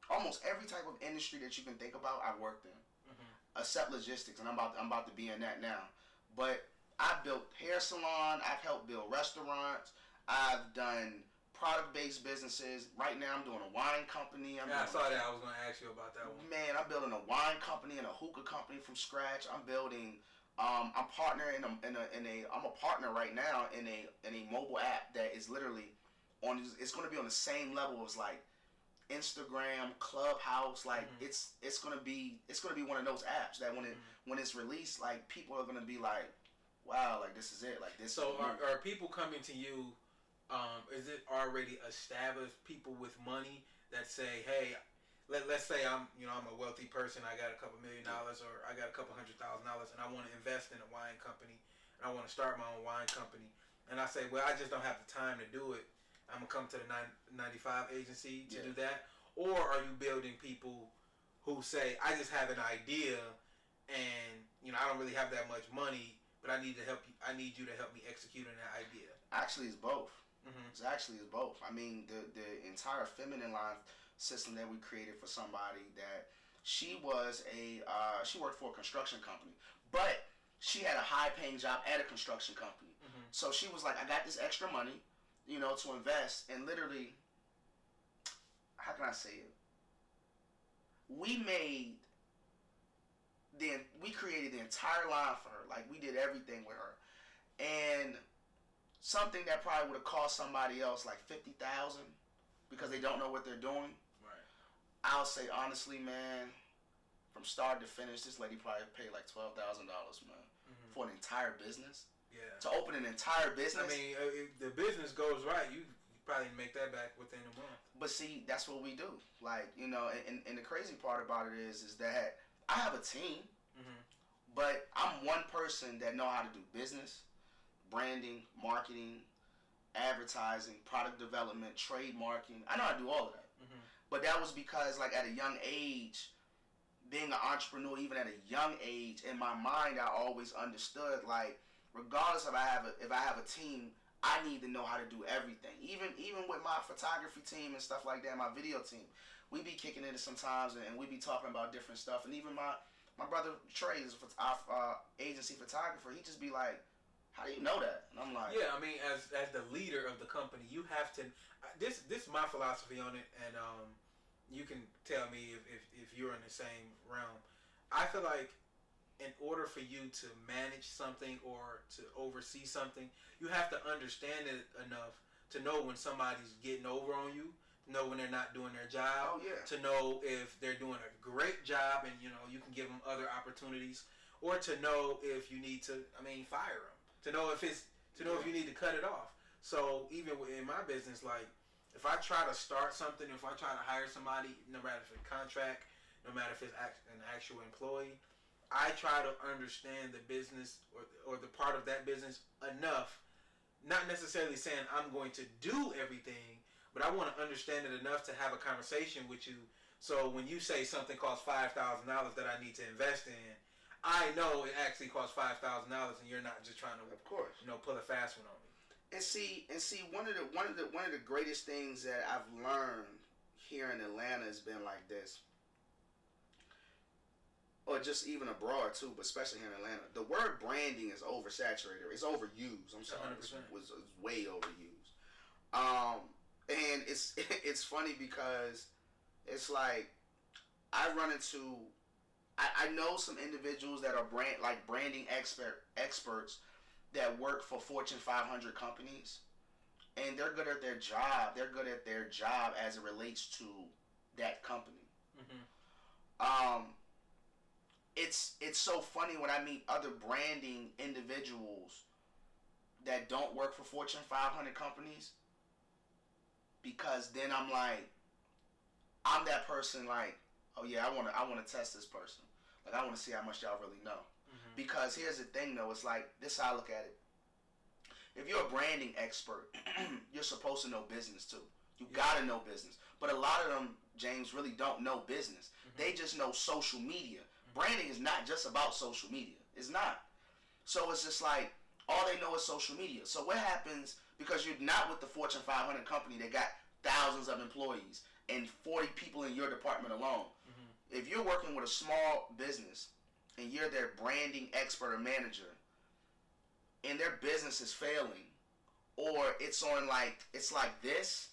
almost every type of industry that you can think about, I've worked in. Except logistics, and I'm about to be in that now. But I've built hair salon, I've helped build restaurants, I've done product-based businesses. Right now, I'm doing a wine company. I saw that. I was going to ask you about that one. Man, I'm building a wine company and a hookah company from scratch. I'm building. I'm partner I'm a partner right now in a mobile app that is literally on. It's going to be on the same level as like Instagram, Clubhouse, like it's gonna be one of those apps that when it's released, like people are gonna be like, wow, like this is it, like this. So are people coming to you? Is it already established people with money that say, hey, let's say I'm a wealthy person, I got a couple $1 million or I got a couple $100,000 and I want to invest in a wine company and I want to start my own wine company, and I say, well, I just don't have the time to do it. I'm going to come to the 95 agency to do that? Or are you building people who say, I just have an idea and, I don't really have that much money, but I need to help you. I need you to help me execute on that idea. Actually, it's both. Mm-hmm. It's both. I mean, the entire feminine line system that we created for somebody that she was she worked for a construction company, but she had a high paying job at a construction company. Mm-hmm. So she was like, I got this extra money, to invest, and literally, how can I say it? We created the entire line for her. Like, we did everything with her, and something that probably would have cost somebody else like 50,000 because they don't know what they're doing. Right. I'll say honestly, man, from start to finish, this lady probably paid like $12,000, man, for an entire business. Yeah. To open an entire business. I mean, if the business goes right, you probably make that back within a month. But see, that's what we do. Like, and the crazy part about it is that I have a team, but I'm one person that know how to do business, branding, marketing, advertising, product development, trademarking. I know how to do all of that. But that was because, like, at a young age, being an entrepreneur, even at a young age, in my mind, I always understood, like, regardless if I have a team, I need to know how to do everything. Even with my photography team and stuff like that, my video team, we be kicking it sometimes, and we be talking about different stuff. And even my brother Trey is an agency photographer. He just be like, how do you know that? And I'm like, yeah, I mean, as the leader of the company, you have to. This is my philosophy on it, and you can tell me if you're in the same realm. I feel like in order for you to manage something or to oversee something, you have to understand it enough to know when somebody's getting over on you, to know when they're not doing their job, Oh, yeah. to know if they're doing a great job and you can give them other opportunities, or to know if you need to, fire them, to know if you need to cut it off. So even in my business, like, if I try to start something, if I try to hire somebody, no matter if it's a contract, no matter if it's an actual employee, I try to understand the business or the part of that business enough, not necessarily saying I'm going to do everything, but I want to understand it enough to have a conversation with you. So when you say something costs $5,000 that I need to invest in, I know it actually costs $5,000, and you're not just trying to, of course, pull a fast one on me. And see, one of the greatest things that I've learned here in Atlanta has been like this, or just even abroad too, but especially here in Atlanta. The word branding is oversaturated. It's overused. I'm sorry, it's way overused. And it's funny because it's like I know some individuals that are branding experts that work for Fortune 500 companies, and they're good at their job. They're good at their job as it relates to that company. It's so funny when I meet other branding individuals that don't work for Fortune 500 companies, because then I'm like, I'm that person, like, oh yeah, I want to test this person. Like, I want to see how much y'all really know. Because here's the thing, though. It's like, this is how I look at it. If you're a branding expert, you're supposed to know business, too. You got to know business. But a lot of them, James, really don't know business. They just know social media. Branding is not just about social media. It's not. So it's just like, all they know is social media. So what happens, because you're not with the Fortune 500 company that got thousands of employees and 40 people in your department alone. If you're working with a small business and you're their branding expert or manager, and their business is failing, or it's like this,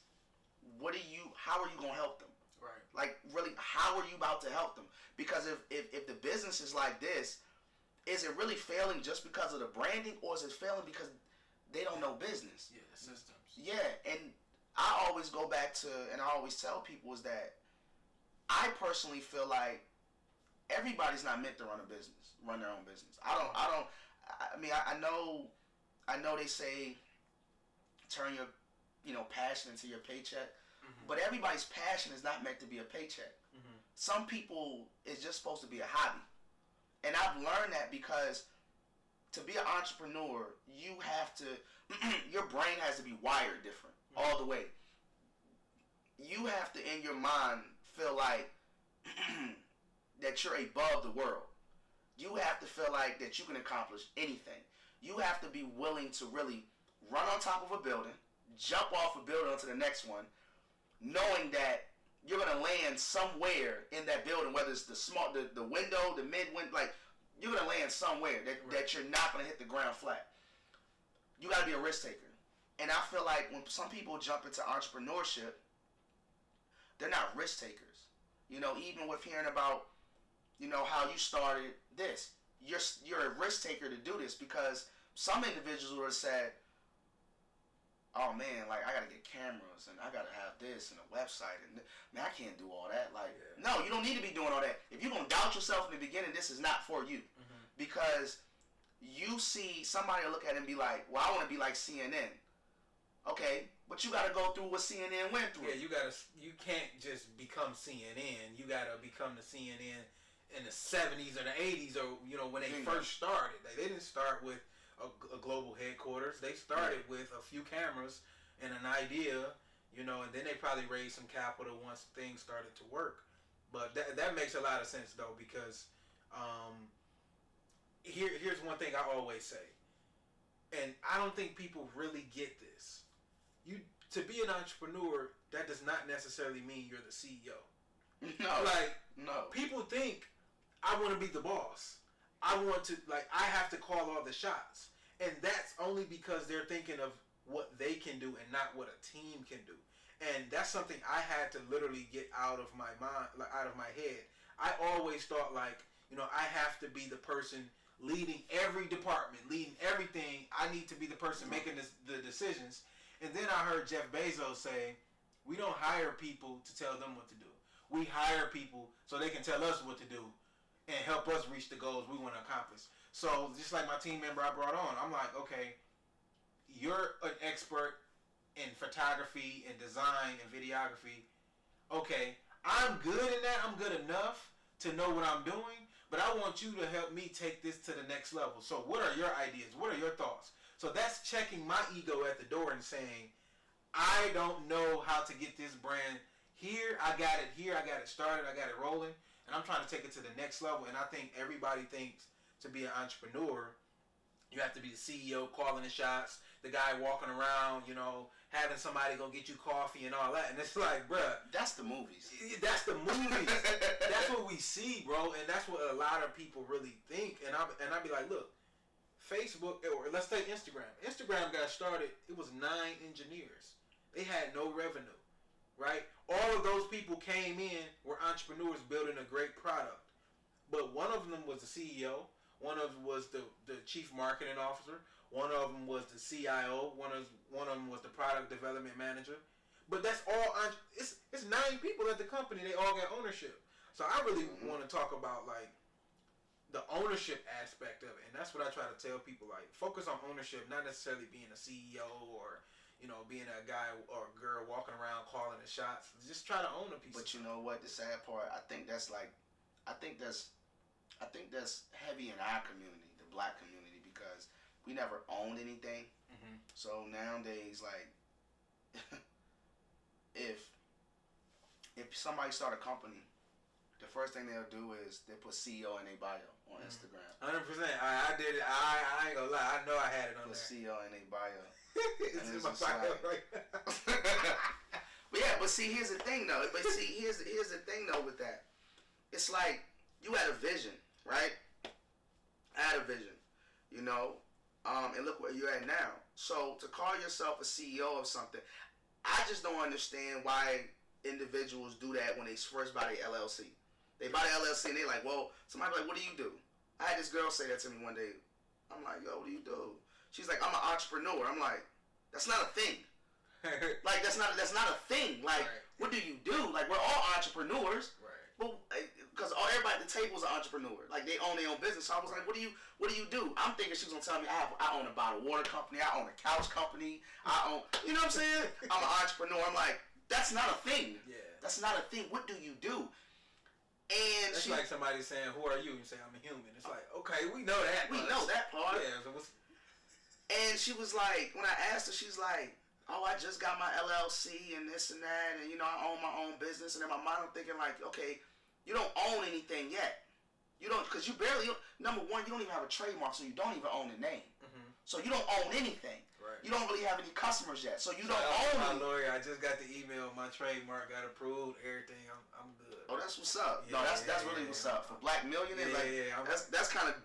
how are you gonna help them? Right. Like, really, how are you about to help them? Because if the business is like this, is it really failing just because of the branding, or is it failing because they don't know business? Yeah, the systems. Yeah, and I always go back to, and I always tell people, is that I personally feel like everybody's not meant to run their own business. I know they say turn your, passion into your paycheck, but everybody's passion is not meant to be a paycheck. Some people, it's just supposed to be a hobby. And I've learned that because to be an entrepreneur, you have to, your brain has to be wired different all the way. You have to, in your mind, feel like that you're above the world. You have to feel like that you can accomplish anything. you have to be willing to really run on top of a building, jump off a building onto the next one, knowing that you're gonna land somewhere in that building, whether it's the window, the mid window, like you're gonna land somewhere that you're not gonna hit the ground flat. You gotta be a risk taker. And I feel like when some people jump into entrepreneurship, they're not risk takers. You know, even with hearing about, you know, how you started this, you're a risk taker to do this, because some individuals would have said, oh man, like I gotta get cameras and I gotta have this and a website and man, I can't do all that. Like, no, you don't need to be doing all that. If you're gonna doubt yourself in the beginning, this is not for you. Because you see somebody look at it and be like, well, I want to be like CNN. Okay, but you gotta go through what CNN went through. Yeah, you can't just become CNN. You gotta become the CNN in the 70s or the 80s, or you know, when they first started. They didn't start with a global headquarters. They started with a few cameras and an idea, you know, and then they probably raised some capital once things started to work. But that makes a lot of sense though, because here's one thing I always say, and I don't think people really get this. To be an entrepreneur, that does not necessarily mean you're the CEO. No. People think I want to be the boss. I want to, I have to call all the shots. And that's only because they're thinking of what they can do and not what a team can do. And that's something I had to literally get out of my mind, out of my head. I always thought I have to be the person leading every department, leading everything. I need to be the person making the decisions. And then I heard Jeff Bezos say, we don't hire people to tell them what to do. We hire people so they can tell us what to do and help us reach the goals we want to accomplish. So just like my team member I brought on, I'm like, okay, you're an expert in photography and design and videography. Okay, I'm good in that. I'm good enough to know what I'm doing, but I want you to help me take this to the next level. So what are your ideas? What are your thoughts? So that's checking my ego at the door and saying, I don't know how to get this brand here. I got it here. I got it started. I got it rolling. And I'm trying to take it to the next level. And I think everybody thinks to be an entrepreneur, you have to be the CEO calling the shots, the guy walking around, you know, having somebody go get you coffee and all that. And it's like, bruh. That's the movies. That's the movies. That's what we see, bro. And that's what a lot of people really think. And I'll be like, look, Facebook, or let's say Instagram. Instagram got started, it was 9 engineers. They had no revenue, right? All of those people came in, were entrepreneurs building a great product. But one of them was the CEO, one of them was the chief marketing officer, one of them was the CIO, one of them was the product development manager. But that's all, it's 9 people at the company, they all got ownership. So I really want to talk about the ownership aspect of it, and that's what I try to tell people. Focus on ownership, not necessarily being a CEO or being a guy or a girl walking around calling the shots. Just try to own a piece. But you know what? The sad part, I think that's heavy in our community, the black community, because we never owned anything. So nowadays, if somebody start a company, the first thing they'll do is they put CEO in their bio on Instagram. 100%. I did it. I ain't gonna lie. I know I had it on there. CEO in their bio. It's in my bio right now. But yeah, but see, here's the thing though. Here's the thing though with that. It's like you had a vision, right? I had a vision, and look where you're at now. So to call yourself a CEO of something, I just don't understand why individuals do that when they first buy the LLC. They buy the LLC and they're like, well, somebody like, what do you do? I had this girl say that to me one day. I'm like, yo, what do you do? She's like, I'm an entrepreneur. I'm like, that's not a thing. That's not a thing. What do you do? We're all entrepreneurs. Right. But because everybody at the table is an entrepreneur. They own their own business. So I was like, what do you do? I'm thinking she was gonna tell me I own a bottled water company. I own a couch company. I own, you know what I'm saying? I'm an entrepreneur. I'm like, that's not a thing. Yeah. That's not a thing. What do you do? And it's like somebody saying, who are you? And you say, I'm a human. It's like, okay, we know that. We know that part. Yeah. So and she was like, when I asked her, she's like, oh, I just got my LLC and this and that, and I own my own business. And in my mind, I'm thinking okay, you don't own anything yet. You don't, because you barely, number one, you don't even have a trademark, so you don't even own the name. So you don't own anything. Right. You don't really have any customers yet. So you don't own own my lawyer. I just got the email. My trademark got approved. Everything. I'm good. Oh, that's what's up. Yeah, no, that's really what's up for Black millionaires. That's kind of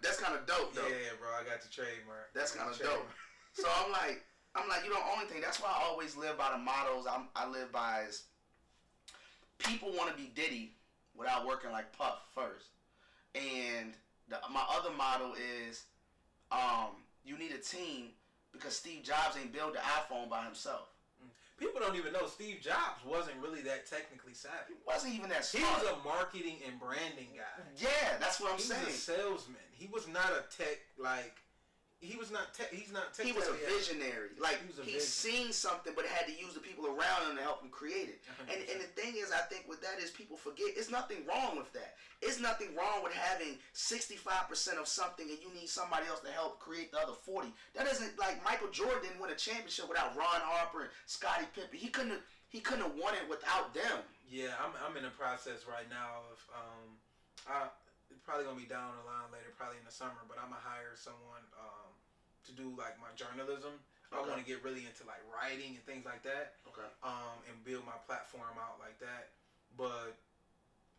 dope though. Yeah, bro. I got the trademark. That's kind of dope. So I'm like, you don't own anything. That's why I always live by the mottos I live by is people want to be Diddy without working like Puff first. And my other motto is you need a team because Steve Jobs ain't built the iPhone by himself. People don't even know Steve Jobs wasn't really that technically savvy. He wasn't even that smart. He was a marketing and branding guy. Yeah, that's what I'm saying. He was a salesman. He was not a tech, like, he's not tech. He was a visionary. Like, he seen something, but had to use the people around him to help him create it. And the thing is, I think with that is people forget, it's nothing wrong with that. It's nothing wrong with having 65% of something and you need somebody else to help create the other 40. That isn't like Michael Jordan didn't win a championship without Ron Harper and Scottie Pippen. He couldn't have won it without them. Yeah, I'm in the process right now of it's probably gonna be down the line later, probably in the summer, but I'm gonna hire someone to do like my journalism. Okay. I want to get really into like writing and things like that. Okay. And build my platform out like that. But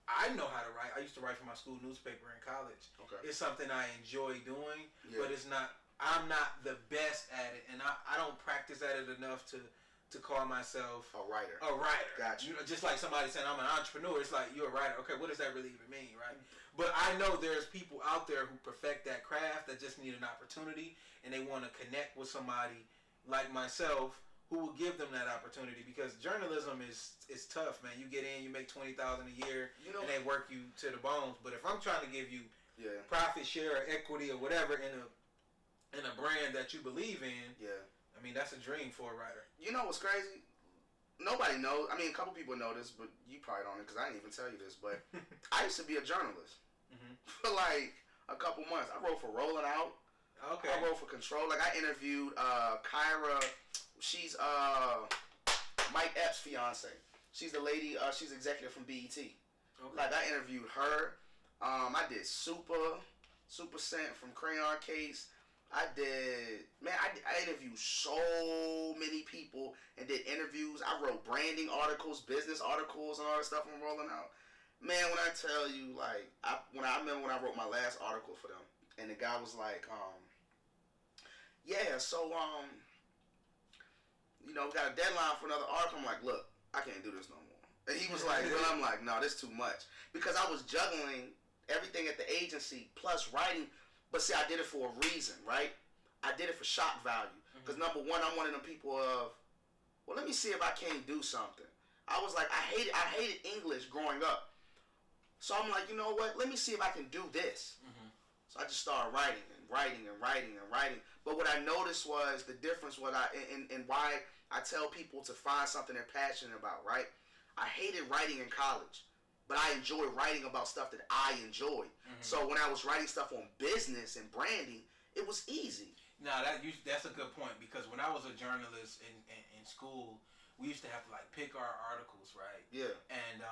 I know how to write. I used to write for my school newspaper in college. Okay. It's something I enjoy doing, but it's not. I'm not the best at it, and I don't practice at it enough to call myself a writer. A writer. Gotcha. You know, just like somebody saying I'm an entrepreneur. It's like you're a writer. Okay, what does that really even mean, right? But I know there's people out there who perfect that craft that just need an opportunity, and they want to connect with somebody like myself who will give them that opportunity, because journalism is tough, man. You get in, you make $20,000 a year, and they work you to the bones. But if I'm trying to give you profit share or equity or whatever in a brand that you believe in, I mean, that's a dream for a writer. You know what's crazy? Nobody knows. I mean, a couple people know this, but you probably don't know because I didn't even tell you this. But I used to be a journalist for like a couple months. I wrote for Rolling Out. Okay. I wrote for Control. Like, I interviewed Kyra. She's Mike Epps' fiance. She's the lady. She's executive from BET. Okay. Like, I interviewed her. I did Super Scent from Crayon Case. I interviewed so many people and did interviews. I wrote branding articles, business articles, and all that stuff from Rolling Out. Man, when I tell you, like, I remember when I wrote my last article for them, and the guy was like, we got a deadline for another article. I'm like, look, I can't do this no more. And he was like, well, I'm like, no, this is too much. Because I was juggling everything at the agency plus writing. But see, I did it for a reason, right? I did it for shock value. Because number one, I'm one of them people of, well, let me see if I can't do something. I was like, I hated English growing up. So I'm like, you know what? Let me see if I can do this. So I just started writing. But what I noticed was the difference and why I tell people to find something they're passionate about, right? I hated writing in college, but I enjoyed writing about stuff that I enjoyed. So when I was writing stuff on business and branding, it was easy. Now that's a good point, because when I was a journalist in school, we used to have to like pick our articles, right? Yeah. And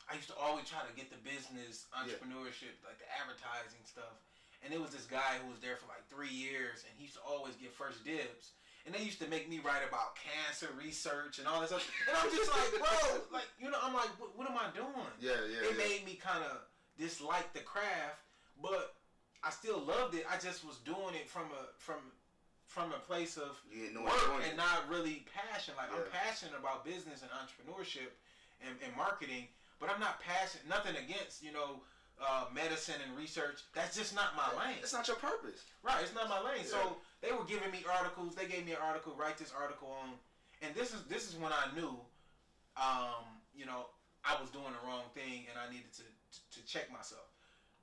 I used to always try to get the business, entrepreneurship, like the advertising stuff. And there was this guy who was there for like 3 years, and he used to always get first dibs. And they used to make me write about cancer research and all this stuff. And I'm just like, bro, like, you know, I'm like, what am I doing? It made me kind of dislike the craft, but I still loved it. I just was doing it from a place of work and not really passion. Like, I'm passionate about business and entrepreneurship and marketing, but I'm not passionate. Nothing against, medicine and research. That's just not my lane. It's not your purpose. Right, it's not my lane. So they were giving me articles. They gave me an article, write this article on, and this is when I knew, I was doing the wrong thing and I needed to check myself.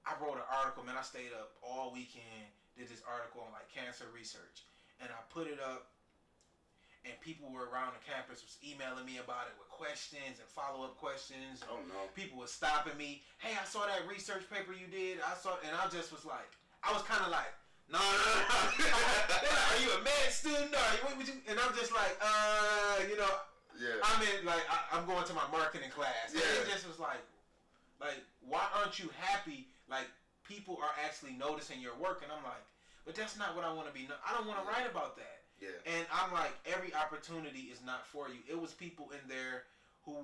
I wrote an article, man. I stayed up all weekend, did this article on like cancer research, and I put it up, and people were around the campus was emailing me about it with questions and follow-up questions. Oh no! People were stopping me. Hey, I saw that research paper you did. And I just was like, I was kind of like, no. Are you a med student? What would you? And I'm just like, I'm in like I'm going to my marketing class. And it just was like, why aren't you happy? Like, people are actually noticing your work, and I'm like, but that's not what I want to be. I don't want to write about that. Yeah. And I'm like, every opportunity is not for you. It was people in there who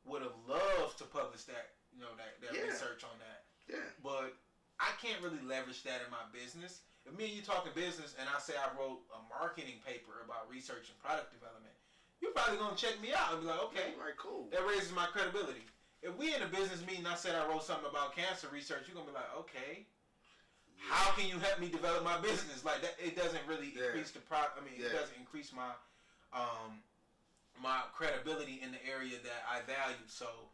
would have loved to publish that, you know, that research on that. Yeah. But I can't really leverage that in my business. If me and you talking business and I say I wrote a marketing paper about research and product development, you're probably going to check me out and be like, okay, right, cool. That raises my credibility. If we in a business meeting, I said I wrote something about cancer research, you're going to be like, okay, how can you help me develop my business? Like that, it doesn't really increase the it doesn't increase my my credibility in the area that I value. So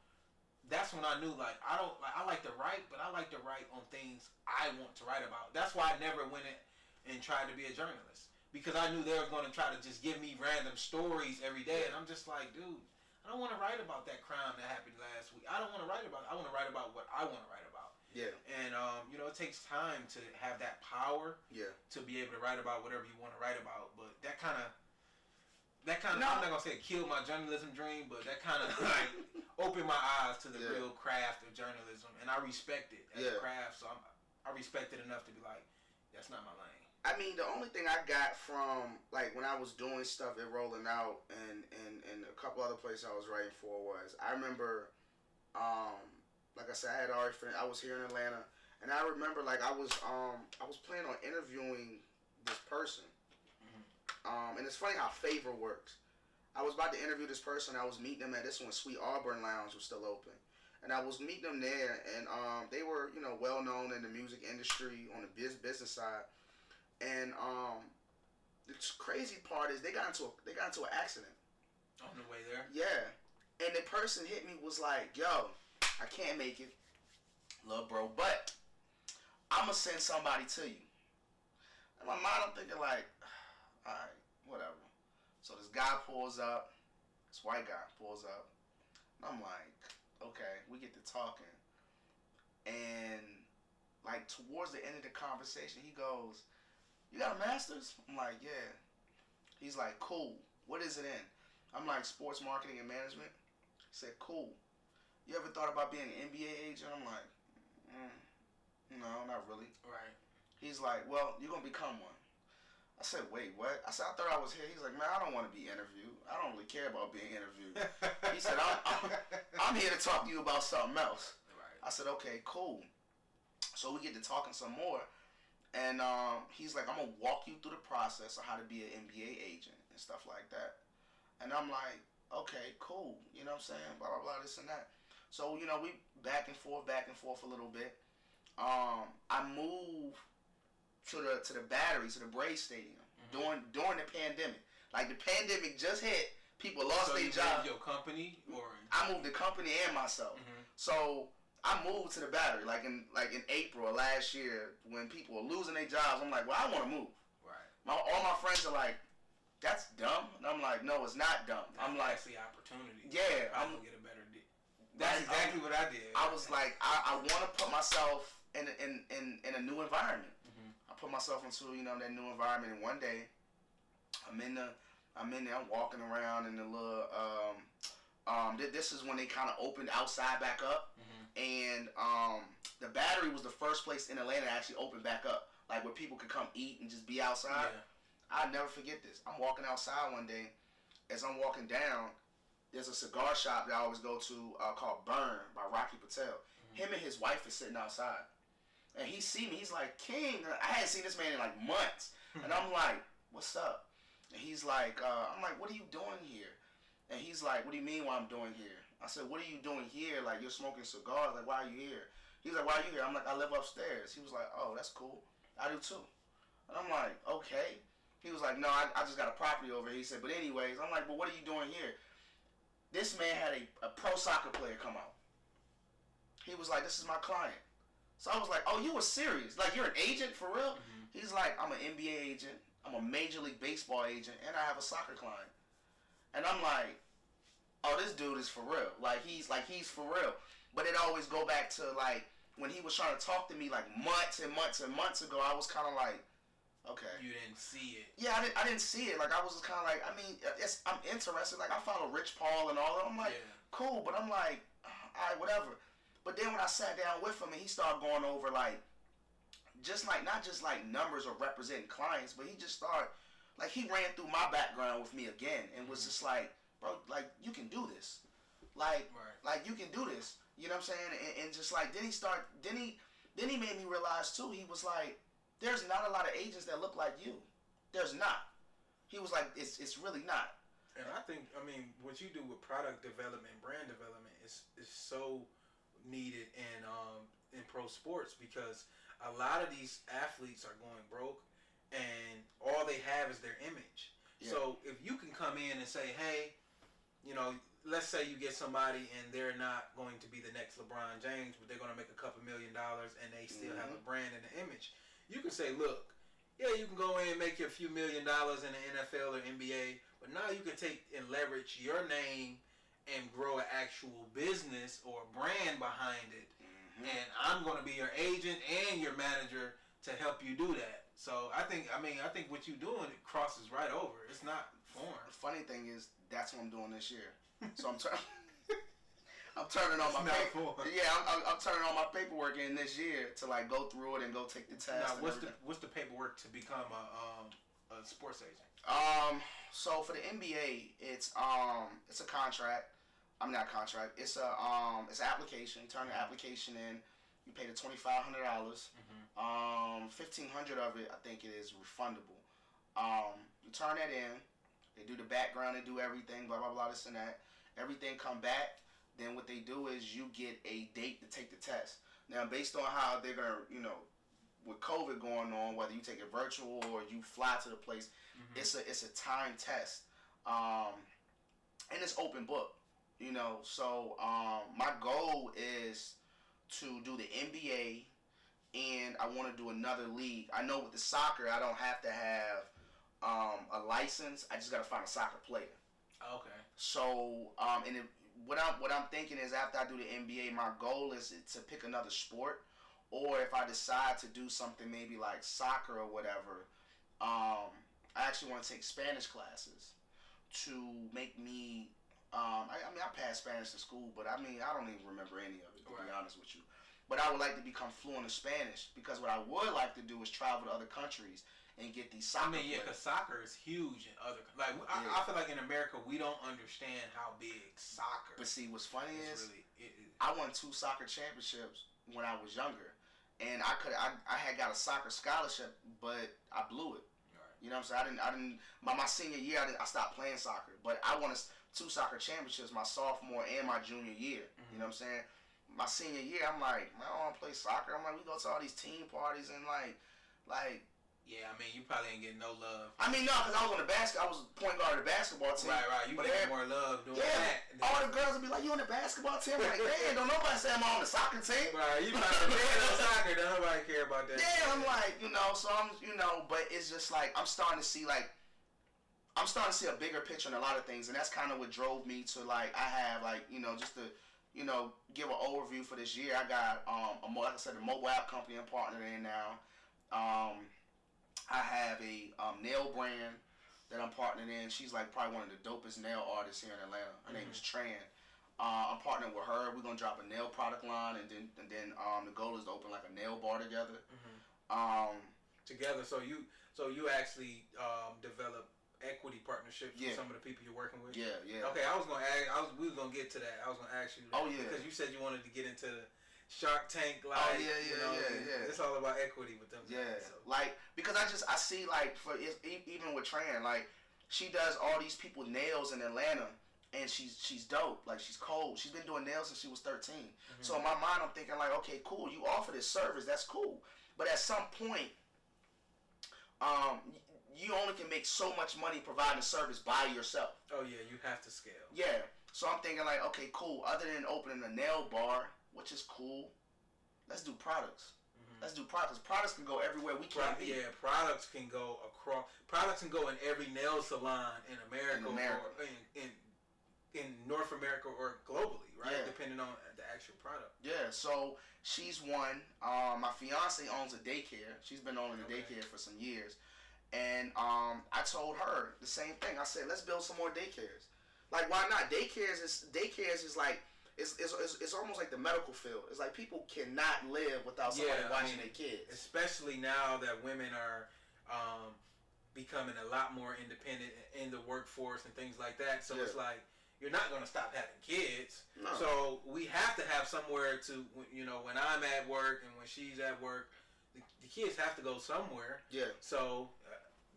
that's when I knew, like, I like to write, but I like to write on things I want to write about. That's why I never went in and tried to be a journalist, because I knew they were going to try to just give me random stories every day, and I'm just like, dude, I don't want to write about that crime that happened last week. I don't want to write about it. I want to write about what I want to write about. Yeah. And you know, it takes time to have that power. Yeah. To be able to write about whatever you want to write about, but that kind of I'm not gonna say it killed my journalism dream, but that kind of like opened my eyes to the real craft of journalism, and I respect it as a craft. So I respect it enough to be like, that's not my lane. I mean, the only thing I got from, like, when I was doing stuff at Rolling Out and a couple other places I was writing for was, I remember, like I said, I was here in Atlanta, and I remember, like, I was planning on interviewing this person. And it's funny how favor works. I was about to interview this person. I was meeting them at this one, Sweet Auburn Lounge was still open. And I was meeting them there, and they were, you know, well known in the music industry on the business side. And the crazy part is they got into an accident on the way there. Yeah, and the person hit me was like, "Yo, I can't make it, love, bro, but I'm gonna send somebody to you." In my mind, I'm thinking like, all right, whatever. So this guy pulls up, this white guy pulls up, and I'm like, okay, we get to talking, and like towards the end of the conversation, he goes, "You got a master's?" I'm like, "Yeah." He's like, "Cool. What is it in?" I'm like, "Sports marketing and management." He said, "Cool. You ever thought about being an NBA agent?" I'm like, "No, not really." Right. He's like, "Well, you're gonna become one." I said, "Wait, what?" I said, "I thought I was here." He's like, "Man, I don't want to be interviewed. I don't really care about being interviewed." He said, I'm here to talk to you about something else." Right. I said, "Okay, cool." So we get to talking some more. And he's like, "I'm going to walk you through the process of how to be an NBA agent and stuff like that." And I'm like, "Okay, cool." You know what I'm saying? Blah, blah, blah, this and that. So, you know, we back and forth a little bit. I moved to the Battery, to the Braves Stadium during the pandemic. Like, the pandemic just hit. People lost their job. So you moved your company? Or? I moved the company and myself. So I moved to the Battery like in April of last year when people were losing their jobs. I'm like, well, I want to move. Right. All my friends are like, "That's dumb," and I'm like, "No, it's not dumb." I'm like, that's the opportunity. Yeah, I'm gonna get a better deal. That's exactly what I did. I was like, I want to put myself in a new environment. I put myself into, you know, that new environment, and one day I'm in there, I'm walking around in the little this is when they kind of opened outside back up, and the Battery was the first place in Atlanta that actually opened back up, like where people could come eat and just be outside. I'll never forget this. I'm walking outside one day. As I'm walking down, there's a cigar shop that I always go to called Burn by Rocky Patel. Him and his wife are sitting outside. And he see me, he's like, "King." I hadn't seen this man in like months. And I'm like, "What's up?" And he's like, I'm like, "What are you doing here?" And he's like, "What do you mean what I'm doing here?" I said, "What are you doing here? Like, you're smoking cigars. Like, why are you here?" He's like, "Why are you here?" I'm like, "I live upstairs." He was like, "Oh, that's cool. I do too." And I'm like, "Okay." He was like, "No, I just got a property over here." He said, "But anyways," I'm like, "But what are you doing here?" This man had a pro soccer player come out. He was like, "This is my client." So I was like, "Oh, you were serious? Like, you're an agent for real?" He's like, "I'm an NBA agent. I'm a Major League Baseball agent, and I have a soccer client." And I'm like, "Oh, this dude is for real. Like he's for real." But it always go back to like when he was trying to talk to me like months and months and months ago. I was kind of like, okay. You didn't see it. Yeah, I didn't see it. Like I was just kind of like, I mean, I'm interested. Like I follow Rich Paul and all that. I'm like, cool. But I'm like, all right, whatever. But then when I sat down with him and he started going over like just like not just like numbers or representing clients, but he just started like he ran through my background with me again and was just like, bro, like you can do this, like like you can do this. You know what I'm saying? And just like then he made me realize too. He was like, there's not a lot of agents that look like you. There's not. He was like, it's really not. And I think, I mean, what you do with product development, brand development is so needed in pro sports because a lot of these athletes are going broke and all they have is their image. Yeah. So if you can come in and say, hey, you know, let's say you get somebody and they're not going to be the next LeBron James, but they're going to make a couple $1 million and they still have a brand and an image. You can say, look, yeah, you can go in and make your few $1 million in the NFL or NBA, but now you can take and leverage your name and grow an actual business or a brand behind it. And I'm going to be your agent and your manager to help you do that. So I think what you're doing, it crosses right over. It's not foreign. The funny thing is, that's what I'm doing this year. So I'm turning on my paperwork. Yeah, I'm turning on my paperwork in this year to like go through it and go take the test. Now, what's the paperwork to become a sports agent? So for the NBA, it's a contract. I'm not contract. It's an application. You turn the application in. You pay the $2,500. $1,500 of it, I think it is refundable. You turn that in. They do the background. They do everything. Blah blah blah. This and that. Everything come back. Then what they do is you get a date to take the test. Now, based on how they're gonna, you know, with COVID going on, whether you take it virtual or you fly to the place, it's a time test, and it's open book, you know. So my goal is to do the NBA, and I want to do another league. I know with the soccer, I don't have to have a license. I just got to find a soccer player. Okay. So what I'm thinking is after I do the NBA, my goal is to pick another sport, or if I decide to do something maybe like soccer or whatever, I actually want to take Spanish classes to make me. I passed Spanish in school, but I don't even remember any of it to be honest with you. But I would like to become fluent in Spanish because what I would like to do is travel to other countries and get these soccer. Because soccer is huge in other I feel like in America we don't understand how big soccer. But see, what's funny is I won 2 soccer championships when I was younger, and I had got a soccer scholarship, but I blew it. Right. You know what I'm saying? I didn't. My senior year, I stopped playing soccer, but I won 2 soccer championships my sophomore and my junior year. You know what I'm saying? My senior year, I'm like, man, I don't want to play soccer. I'm like, we go to all these team parties and like. Yeah, I mean, you probably ain't getting no love. I mean, no, because I was on the I was point guard of the basketball team. Right. You get more love doing that. All the girls would be like, you on the basketball team? I'm like, damn, don't nobody say I'm on the soccer team. Right, you probably on soccer. Don't nobody care about that. Yeah, I'm like, you know, so I'm, you know, but it's just like, I'm starting to see a bigger picture in a lot of things. And that's kind of what drove me to, like, I have, like, you know, just to, you know, give an overview for this year. I got, like I said, a mobile app company I'm partnered in now. I have a nail brand that I'm partnered in. She's like probably one of the dopest nail artists here in Atlanta. Her name is Tran. I'm partnering with her. We're gonna drop a nail product line, and then the goal is to open like a nail bar together. Together, so you actually develop equity partnerships with some of the people you're working with. Yeah. Okay, we was gonna get to that. I was gonna ask you. Because you said you wanted to get into Shark Tank, like, yeah. It's all about equity with them. Yeah, so. Like, because I see, like, even with Tran, like, she does all these people's nails in Atlanta, and she's dope. Like, she's cold. She's been doing nails since she was 13. So in my mind, I'm thinking, like, okay, cool, you offer this service, that's cool. But at some point, you only can make so much money providing service by yourself. Oh, yeah, you have to scale. Yeah, so I'm thinking, like, okay, cool, other than opening a nail bar, which is cool, let's do products. Let's do products. Products can go everywhere we can't be. Yeah, products can go across. Products can go in every nail salon in America. Or in North America or globally, right? Yeah. Depending on the actual product. Yeah, so she's one. My fiance owns a daycare. She's been owning a daycare for some years. And I told her the same thing. I said, let's build some more daycares. Like, why not? Daycares is like, it's almost like the medical field. It's like people cannot live without somebody watching their kids. Especially now that women are becoming a lot more independent in the workforce and things like that. So it's like, you're not going to stop having kids. No. So we have to have somewhere to, when I'm at work and when she's at work, the kids have to go somewhere. Yeah. So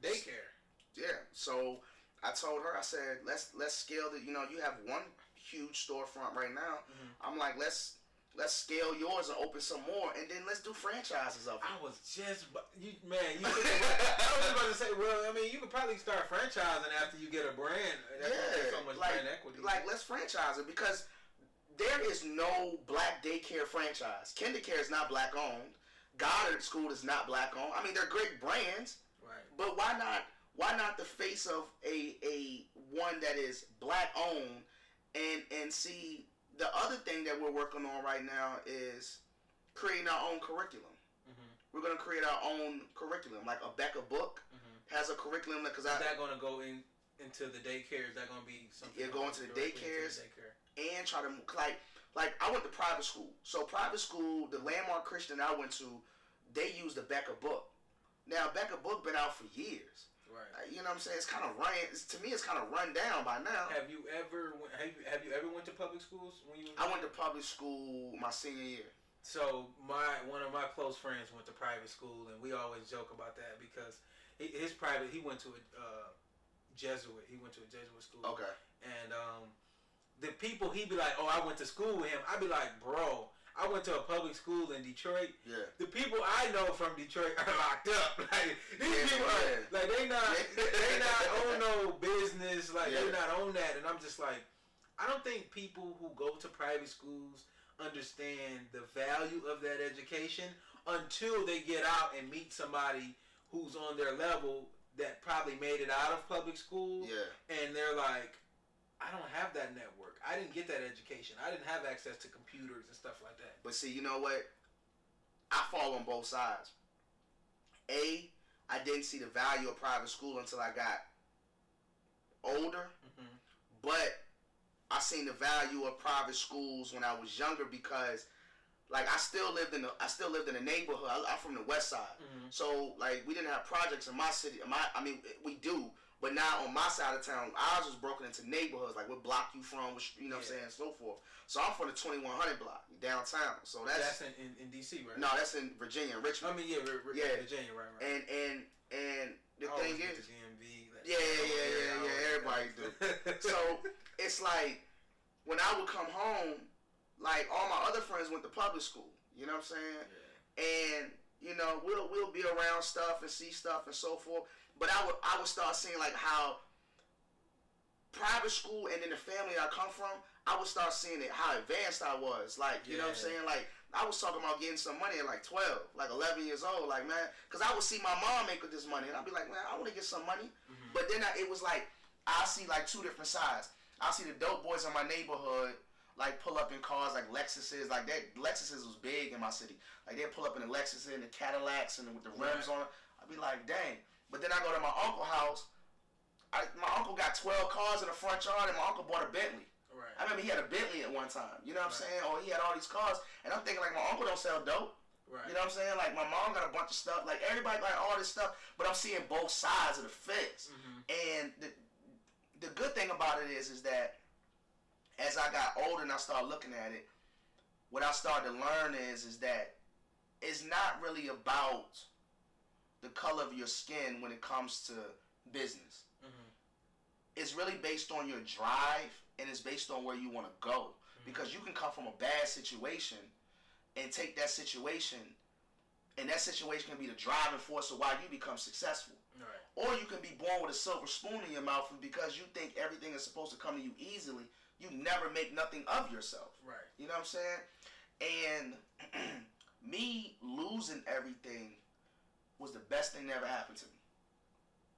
daycare. Yeah. So I told her, I said, let's scale the, you have one huge storefront right now. Mm-hmm. I'm like, let's scale yours and open some more, and then let's do franchises of it. I was just, I was about to say, well, I mean, you could probably start franchising after you get a brand. That's so much brand equity. Like, let's franchise it, because there is no black daycare franchise. KinderCare is not black owned. Goddard School is not black owned. I mean, they're great brands, right? But why not the face of a one that is black owned, and see. The other thing that we're working on right now is creating our own curriculum. Mm-hmm. We're going to create our own curriculum, like a Becca book has a curriculum. Is that going to go into the daycare? Is that going to be something? Yeah, go into the daycares and try to like I went to private school. So private school, the Landmark Christian I went to, they used the Becca book. Now Becca book been out for years. Right. You know what I'm saying? It's kind of to me, it's kind of run down by now. Have you ever went to public schools when you? I went to public school my senior year. So one of my close friends went to private school, and we always joke about that because he went to a Jesuit. He went to a Jesuit school. Okay. And the people, he'd be like, "Oh, I went to school with him." I'd be like, "Bro, I went to a public school in Detroit. Yeah. The people I know from Detroit are locked up. Like these people are like they not own no business. Like they not own that." And I'm just like, I don't think people who go to private schools understand the value of that education until they get out and meet somebody who's on their level that probably made it out of public school. Yeah. And they're like, I don't have that network. I didn't get that education. I didn't have access to computers and stuff like that. But see, you know what? I fall on both sides. I didn't see the value of private school until I got older. Mm-hmm. But I seen the value of private schools when I was younger because, like, I still lived in a neighborhood. I'm from the West Side, so like we didn't have projects in my city. We do. But now on my side of town, ours was broken into neighborhoods, like what block you from, you know what I'm saying, and so forth. So I'm from the 2100 block, downtown. So that's in D.C., right? No, that's in Virginia, Richmond. Virginia, right. And the thing is, the DMV, everybody do. So it's like, when I would come home, like all my other friends went to public school, you know what I'm saying? Yeah. And, we'll be around stuff and see stuff and so forth. But I would start seeing like how private school and then the family I come from, I would start seeing it how advanced I was. Like, you know what I'm saying? Like, I was talking about getting some money at like 12, like 11 years old. Like, man, because I would see my mom make this money, and I'd be like, man, I want to get some money. Mm-hmm. But then it was like, I see like two different sides. I see the dope boys in my neighborhood like pull up in cars like Lexuses. Like that Lexuses was big in my city. Like they'd pull up in the Lexuses and the Cadillacs and with the rims on it. I'd be like, dang. But then I go to my uncle's house. My uncle got 12 cars in the front yard, and my uncle bought a Bentley. Right. I remember he had a Bentley at one time. You know what I'm saying? Or he had all these cars, and I'm thinking like my uncle don't sell dope. Right. You know what I'm saying? Like my mom got a bunch of stuff. Like everybody got all this stuff, but I'm seeing both sides of the fence. Mm-hmm. And the good thing about it is that as I got older and I started looking at it, what I started to learn is that it's not really about the color of your skin when it comes to business. Mm-hmm. It's really based on your drive, and it's based on where you want to go. Mm-hmm. Because you can come from a bad situation and take that situation, and that situation can be the driving force of why you become successful. Right. Or you can be born with a silver spoon in your mouth, and because you think everything is supposed to come to you easily, you never make nothing of yourself. Right. You know what I'm saying? And me losing everything was the best thing that ever happened to me.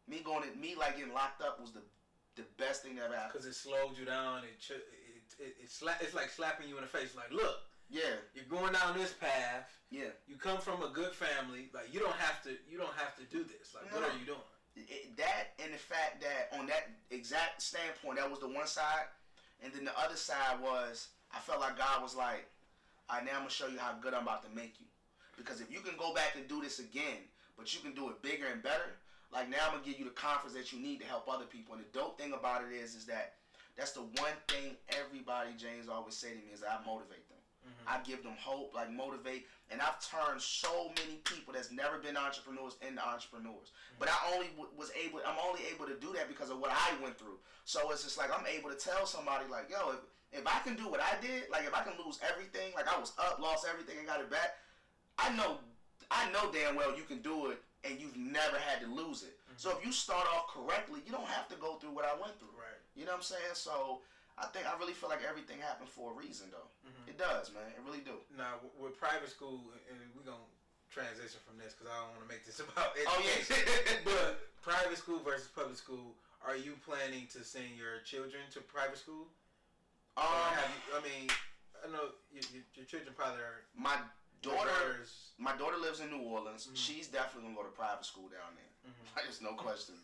Me getting locked up was the best thing that ever happened. Because it slowed you down. It's like slapping you in the face. Like, look, you're going down this path. Yeah, you come from a good family. Like, you don't have to do this. Like, what are you doing? That and the fact that on that exact standpoint, that was the one side, And then the other side was, I felt like God was like, all right, now I'm going to show you how good I'm about to make you. Because if you can go back and do this again, but you can do it bigger and better, like now I'm going to give you the confidence that you need to help other people. And the dope thing about it is that that's the one thing everybody, James, always say to me is I motivate them. I give them hope, like motivate, and I've turned so many people that's never been entrepreneurs into entrepreneurs. But I'm only able to do that because of what I went through. So it's just like I'm able to tell somebody like, yo, if I can do what I did, like if I can lose everything, like I was up, lost everything, and got it back, I know damn well you can do it, and you've never had to lose it. So if you start off correctly, you don't have to go through what I went through. Right. You know what I'm saying? So I really feel like everything happened for a reason, though. It does, man. It really do. Now, with private school, and we're going to transition from this because I don't want to make this about Oh, yeah. education. But private school versus public school, are you planning to send your children to private school? I know your children probably are. My daughter lives in New Orleans. She's definitely going to go to private school down there. There's no question.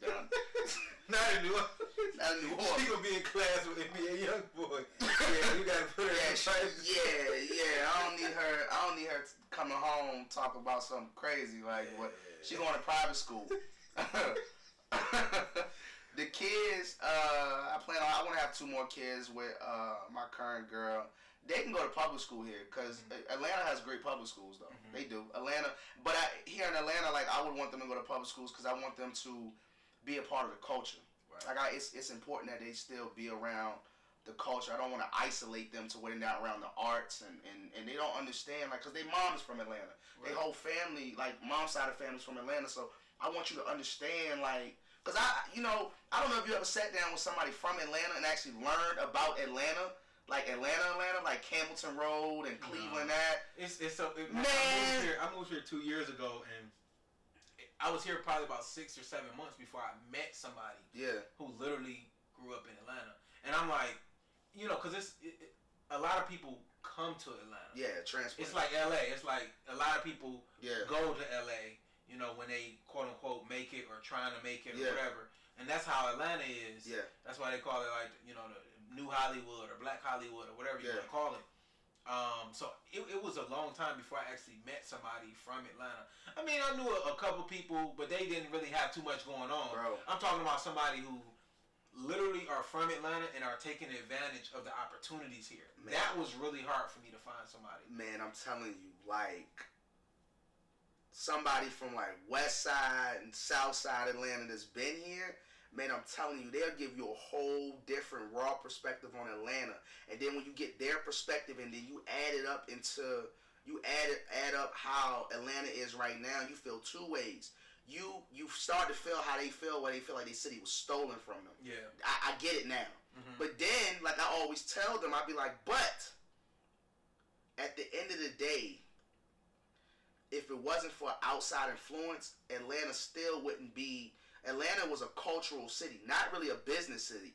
Not in New Orleans. Not in New Orleans. She gonna be in class with NBA young boy. Yeah, you gotta put her in private school. Yeah. I don't need her coming home talking about something crazy like what. She going to private school. The kids, I want to have 2 more kids with my current girl. They can go to public school here because Atlanta has great public schools though. They do. Here in Atlanta, like I would want them to go to public schools because I want them to be a part of the culture. Right. Like it's important that they still be around the culture. I don't want to isolate them to where they're not around the arts and they don't understand like because their mom is from Atlanta. Right. Their whole family, like mom's side of the family is from Atlanta. So I want you to understand like because I don't know if you ever sat down with somebody from Atlanta and actually learned about Atlanta. Like Atlanta, like Campbellton Road and Cleveland. I moved here 2 years ago, and I was here probably about 6 or 7 months before I met somebody. Who literally grew up in Atlanta, and I'm like, because a lot of people come to Atlanta. Transplant. It's like LA. It's like a lot of people go to LA. When they quote unquote make it or trying to make it or whatever, and that's how Atlanta is. That's why they call it like the New Hollywood or Black Hollywood or whatever you want to call it. So it was a long time before I actually met somebody from Atlanta. I mean, I knew a couple people, but they didn't really have too much going on. Bro. I'm talking about somebody who literally are from Atlanta and are taking advantage of the opportunities here. Man. That was really hard for me to find somebody. Man, I'm telling you, like somebody from like West Side and South Side Atlanta that's been here. Man, I'm telling you, they'll give you a whole different raw perspective on Atlanta. And then when you get their perspective and then you add it up add up how Atlanta is right now, you feel 2 ways. You start to feel how they feel when they feel like their city was stolen from them. Yeah. I get it now. But then, like I always tell them, I'll be like, but at the end of the day, if it wasn't for outside influence, Atlanta still wouldn't be. Atlanta was a cultural city, not really a business city.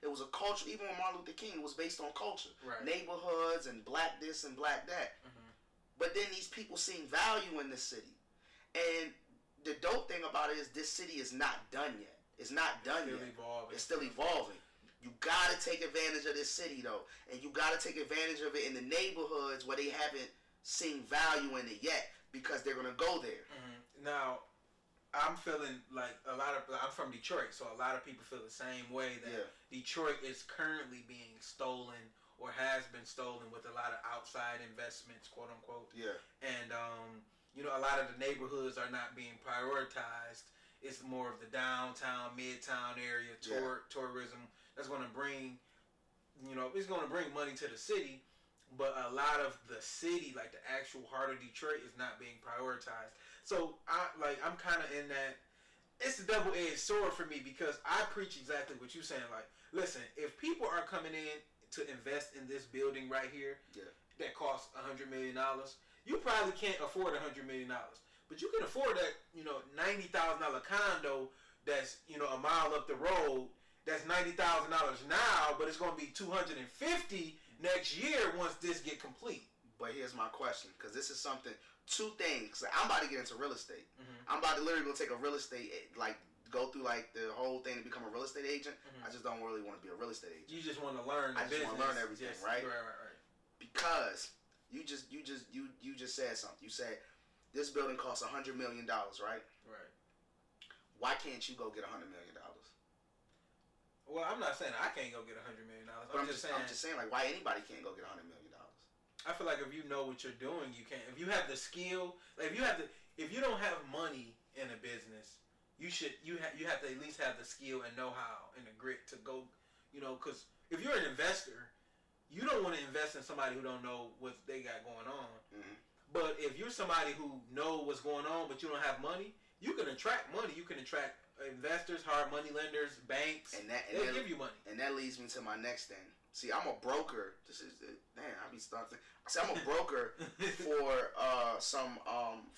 It was a culture. Even when Martin Luther King, it was based on culture, neighborhoods and black this and black that. But then these people seen value in this city, and the dope thing about it is this city is not done yet. It's not done yet. It's still evolving. You gotta take advantage of this city though, and you gotta take advantage of it in the neighborhoods where they haven't seen value in it yet because they're gonna go there. Now. I'm feeling like I'm from Detroit, so a lot of people feel the same way that Detroit is currently being stolen or has been stolen with a lot of outside investments, quote unquote. And, a lot of the neighborhoods are not being prioritized. It's more of the downtown, midtown area, tourism that's going to bring, it's going to bring money to the city. But a lot of the city, like the actual heart of Detroit, is not being prioritized. So I'm kind of in that. It's a double-edged sword for me because I preach exactly what you're saying. Like, listen, if people are coming in to invest in this building right here that costs $100 million, you probably can't afford $100 million. But you can afford that, $90,000 condo that's a mile up the road. That's $90,000 now, but it's going to be $250 next year once this get complete. But here's my question, because this is something. 2 things. I'm about to get into real estate. I'm about to literally go take a real estate, like go through like the whole thing to become a real estate agent. I just don't really want to be a real estate agent. You just want to learn. I just want to learn everything, right? Right. Because you just said something. You said this building costs $100 million, right? Right. Why can't you go get $100 million? Well, I'm not saying I can't go get $100 million. I'm just saying, like, why anybody can't go get $100 million? I feel like if you know what you're doing, you can. If you have the skill, like if you don't have money in a business, you have to at least have the skill and know-how and the grit to go. You know, because if you're an investor, you don't want to invest in somebody who don't know what they got going on. Mm-hmm. But if you're somebody who know what's going on, but you don't have money, you can attract money. You can attract investors, hard money lenders, banks, they'll give you money. And that leads me to my next thing. See, I'm a broker. I be starting. See, I'm a broker for some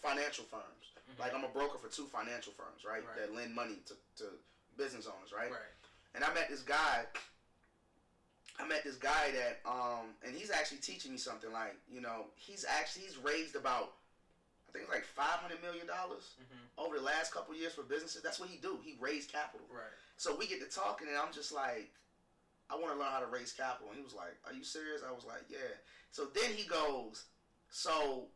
financial firms. Mm-hmm. Like I'm a broker for 2 financial firms, right? That lend money to business owners, right? And I met this guy. That and he's actually teaching me something. Like, you know, he's raised about, I think it's like $500 million over the last couple of years for businesses. That's what he do. He raised capital. Right. So we get to talking, and I'm just like, I want to learn how to raise capital. And he was like, are you serious? I was like, yeah. So then he goes, so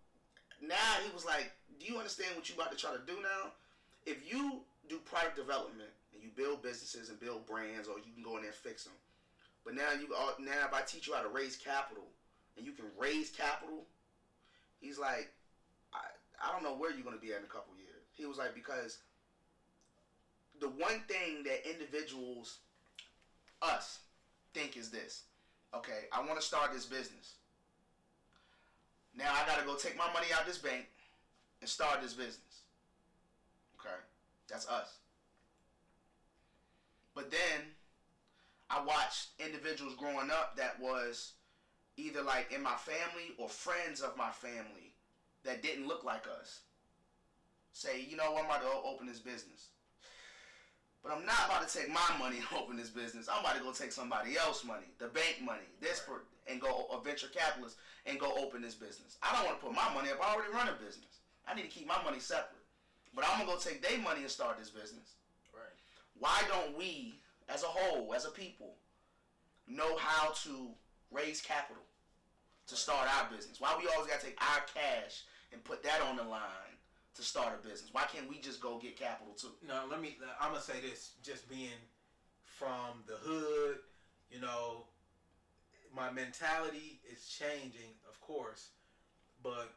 now he was like, do you understand what you about to try to do now? If you do product development and you build businesses and build brands, or you can go in there and fix them. But now if I teach you how to raise capital, and you can raise capital, he's like, I don't know where you're going to be at in a couple years. He was like, because the one thing that individuals, us, think is this. Okay, I want to start this business. Now I got to go take my money out of this bank and start this business. Okay, that's us. But then I watched individuals growing up that was either like in my family or friends of my family that didn't look like us say, you know what, I'm about to open this business. But I'm not about to take my money and open this business. I'm about to go take somebody else's money, the bank money, and go a venture capitalist and go open this business. I don't want to put my money up. I already run a business. I need to keep my money separate. But I'm going to go take their money and start this business. Right. Why don't we, as a whole, as a people, know how to raise capital to start our business? Why we always got to take our cash and put that on the line to start a business? Why can't we just go get capital too? No, I'm going to say this, just being from the hood, you know, my mentality is changing, of course, but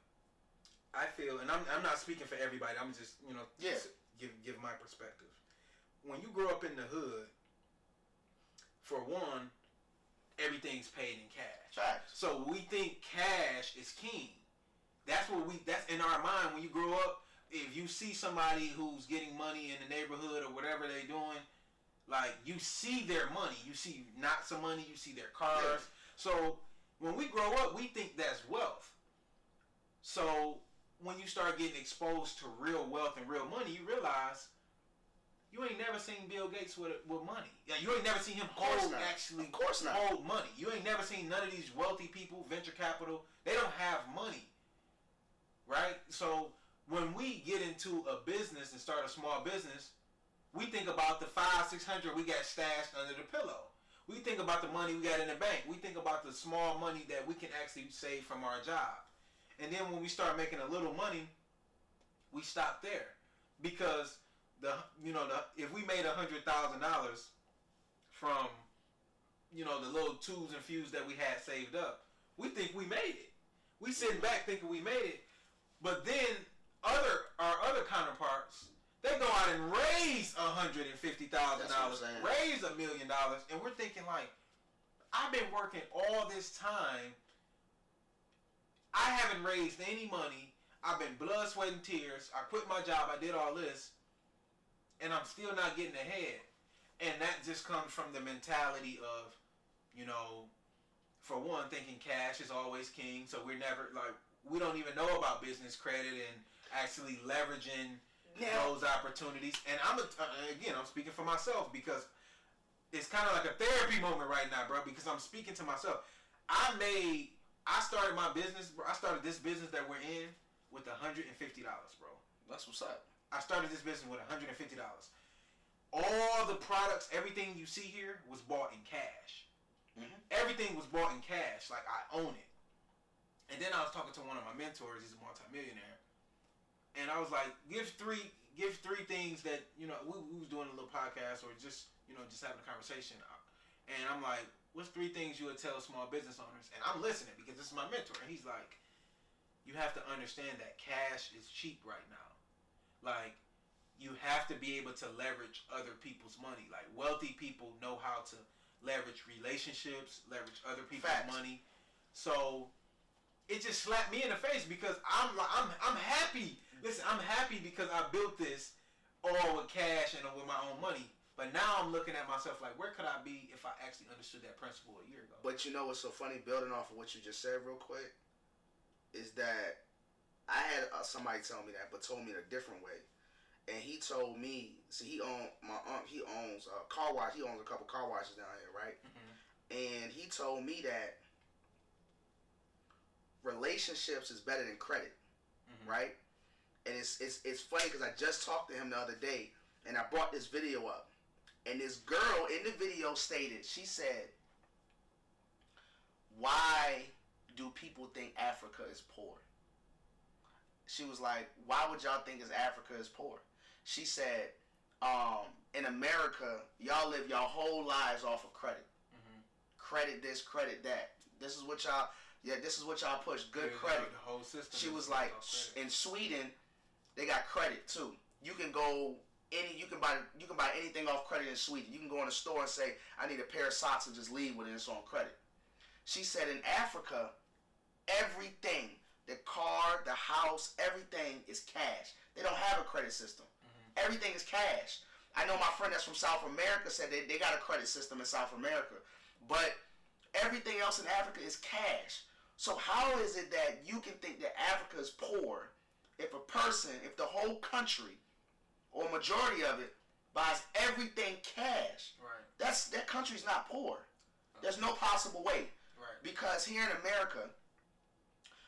I feel, and I'm not speaking for everybody, I'm just, you know, give my perspective. When you grow up in the hood, for one, everything's paid in cash. Facts. So we think cash is king. That's in our mind when you grow up. If you see somebody who's getting money in the neighborhood or whatever they're doing, like, you see their money. You see knots of money. You see their cars. Yeah. So when we grow up, we think that's wealth. So when you start getting exposed to real wealth and real money, you realize you ain't never seen Bill Gates with money. You ain't never seen him hold money. You ain't never seen none of these wealthy people, venture capital. They don't have money, right? So when we get into a business and start a small business, we think about the $500-600 we got stashed under the pillow. We think about the money we got in the bank. We think about the small money that we can actually save from our job. And then when we start making a little money, we stop there, because if we made $100,000 from, you know, the little twos and fews that we had saved up, we think we made it. We sitting back thinking we made it, but then our other counterparts, they go out and raise $150,000, raise $1 million, and we're thinking like, I've been working all this time. I haven't raised any money. I've been blood, sweat, and tears. I quit my job. I did all this, and I'm still not getting ahead. And that just comes from the mentality of, you know, for one, thinking cash is always king. So we don't even know about business credit and actually leveraging those opportunities. And I'm speaking for myself, because it's kind of like a therapy moment right now, bro, because I'm speaking to myself. I started my business, bro. I started this business that we're in with $150, bro. That's what's up. I started this business with $150. all the products, everything you see here was bought in cash. Everything was bought in cash. Like, I own it. And then I was talking to one of my mentors. He's a multimillionaire. And I was like, give three things that, you know, we was doing a little podcast or just, you know, just having a conversation. And I'm like, what's 3 things you would tell small business owners? And I'm listening because this is my mentor. And he's like, you have to understand that cash is cheap right now. Like, you have to be able to leverage other people's money. Like, wealthy people know how to leverage relationships, leverage other people's money. So it just slapped me in the face because I'm happy. Listen, I'm happy because I built this all with cash and with my own money. But now I'm looking at myself like, where could I be if I actually understood that principle a year ago? But you know what's so funny, building off of what you just said real quick, is that I had somebody tell me that, but told me in a different way. And he told me, see, he owns a car wash. He owns a couple car washes down here, right? And he told me that relationships is better than credit, right? And it's funny because I just talked to him the other day, and I brought this video up, and this girl in the video stated, she said, "Why do people think Africa is poor?" She was like, "Why would y'all think Africa is poor?" She said, in America, y'all live y'all whole lives off of credit. Credit this, credit that. This is what y'all push. Good credit. The whole system. She was like, in Sweden, they got credit too. You can buy anything off credit in Sweden. You can go in a store and say, I need a pair of socks, and just leave with it, and it's on credit. She said in Africa, everything, the car, the house, everything is cash. They don't have a credit system. Everything is cash. I know my friend that's from South America said they got a credit system in South America. But everything else in Africa is cash. So how is it that you can think that Africa is poor if the whole country or majority of it buys everything cash? Right. That country's not poor. There's no possible way. Right. Because here in America,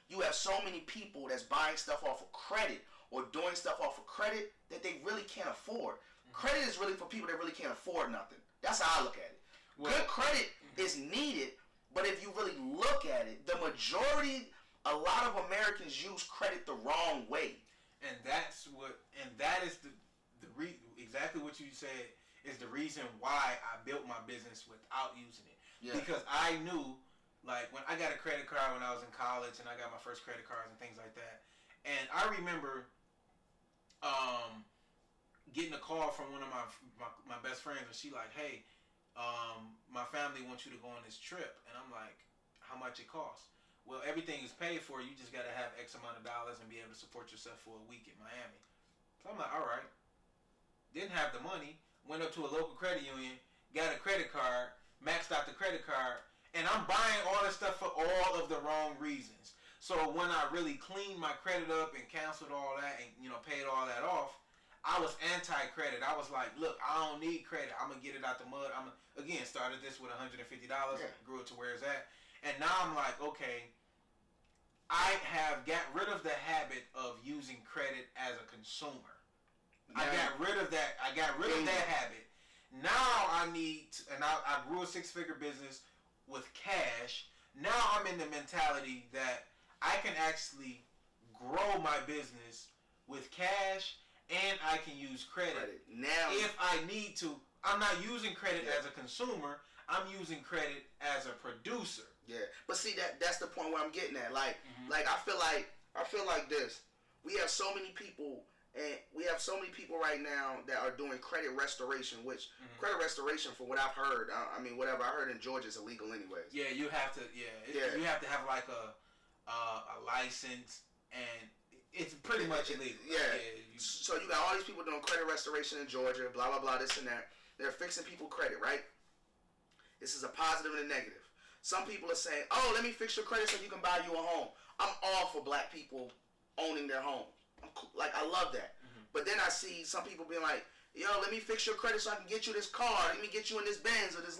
you have so many people that's buying stuff off of credit or doing stuff off of credit that they really can't afford. Credit is really for people that really can't afford nothing. That's how I look at it. Well, good credit is needed, but if you really look at it, a lot of Americans use credit the wrong way. And that is exactly what you said is the reason why I built my business without using it. Yeah. Because I knew, like, when I got a credit card when I was in college and I got my first credit cards and things like that. And I remember getting a call from one of my best friends, and she like, hey, my family wants you to go on this trip. And I'm like, how much it costs? Well, everything is paid for. You just got to have X amount of dollars and be able to support yourself for a week in Miami. So I'm like, all right. Didn't have the money. Went up to a local credit union, got a credit card, maxed out the credit card, and I'm buying all this stuff for all of the wrong reasons. So when I really cleaned my credit up and canceled all that and, you know, paid all that off, I was anti-credit. I was like, look, I don't need credit. I'm going to get it out the mud. Again, started this with $150, grew it to where it's at. And now I'm like, okay, I have got rid of the habit of using credit as a consumer. Yeah. I got rid of that. I got rid of that habit. Now I grew a 6-figure business with cash. Now I'm in the mentality that I can actually grow my business with cash and I can use credit. Now, if I need to. I'm not using credit as a consumer. I'm using credit as a producer. Yeah, but see that's the point where I'm getting at. Like I feel like this. We have so many people, and we have so many people right now that are doing credit restoration. Which credit restoration, from what I've heard, whatever I heard in Georgia is illegal anyways. Yeah, you have to. You have to have like a license, and it's pretty much illegal. Yeah. So you got all these people doing credit restoration in Georgia, blah blah blah, this and that. They're fixing people credit, right? This is a positive and a negative. Some people are saying, oh, let me fix your credit so you can buy you a home. I'm all for black people owning their home. I love that. But then I see some people being like, yo, let me fix your credit so I can get you this car. Let me get you in this Benz or this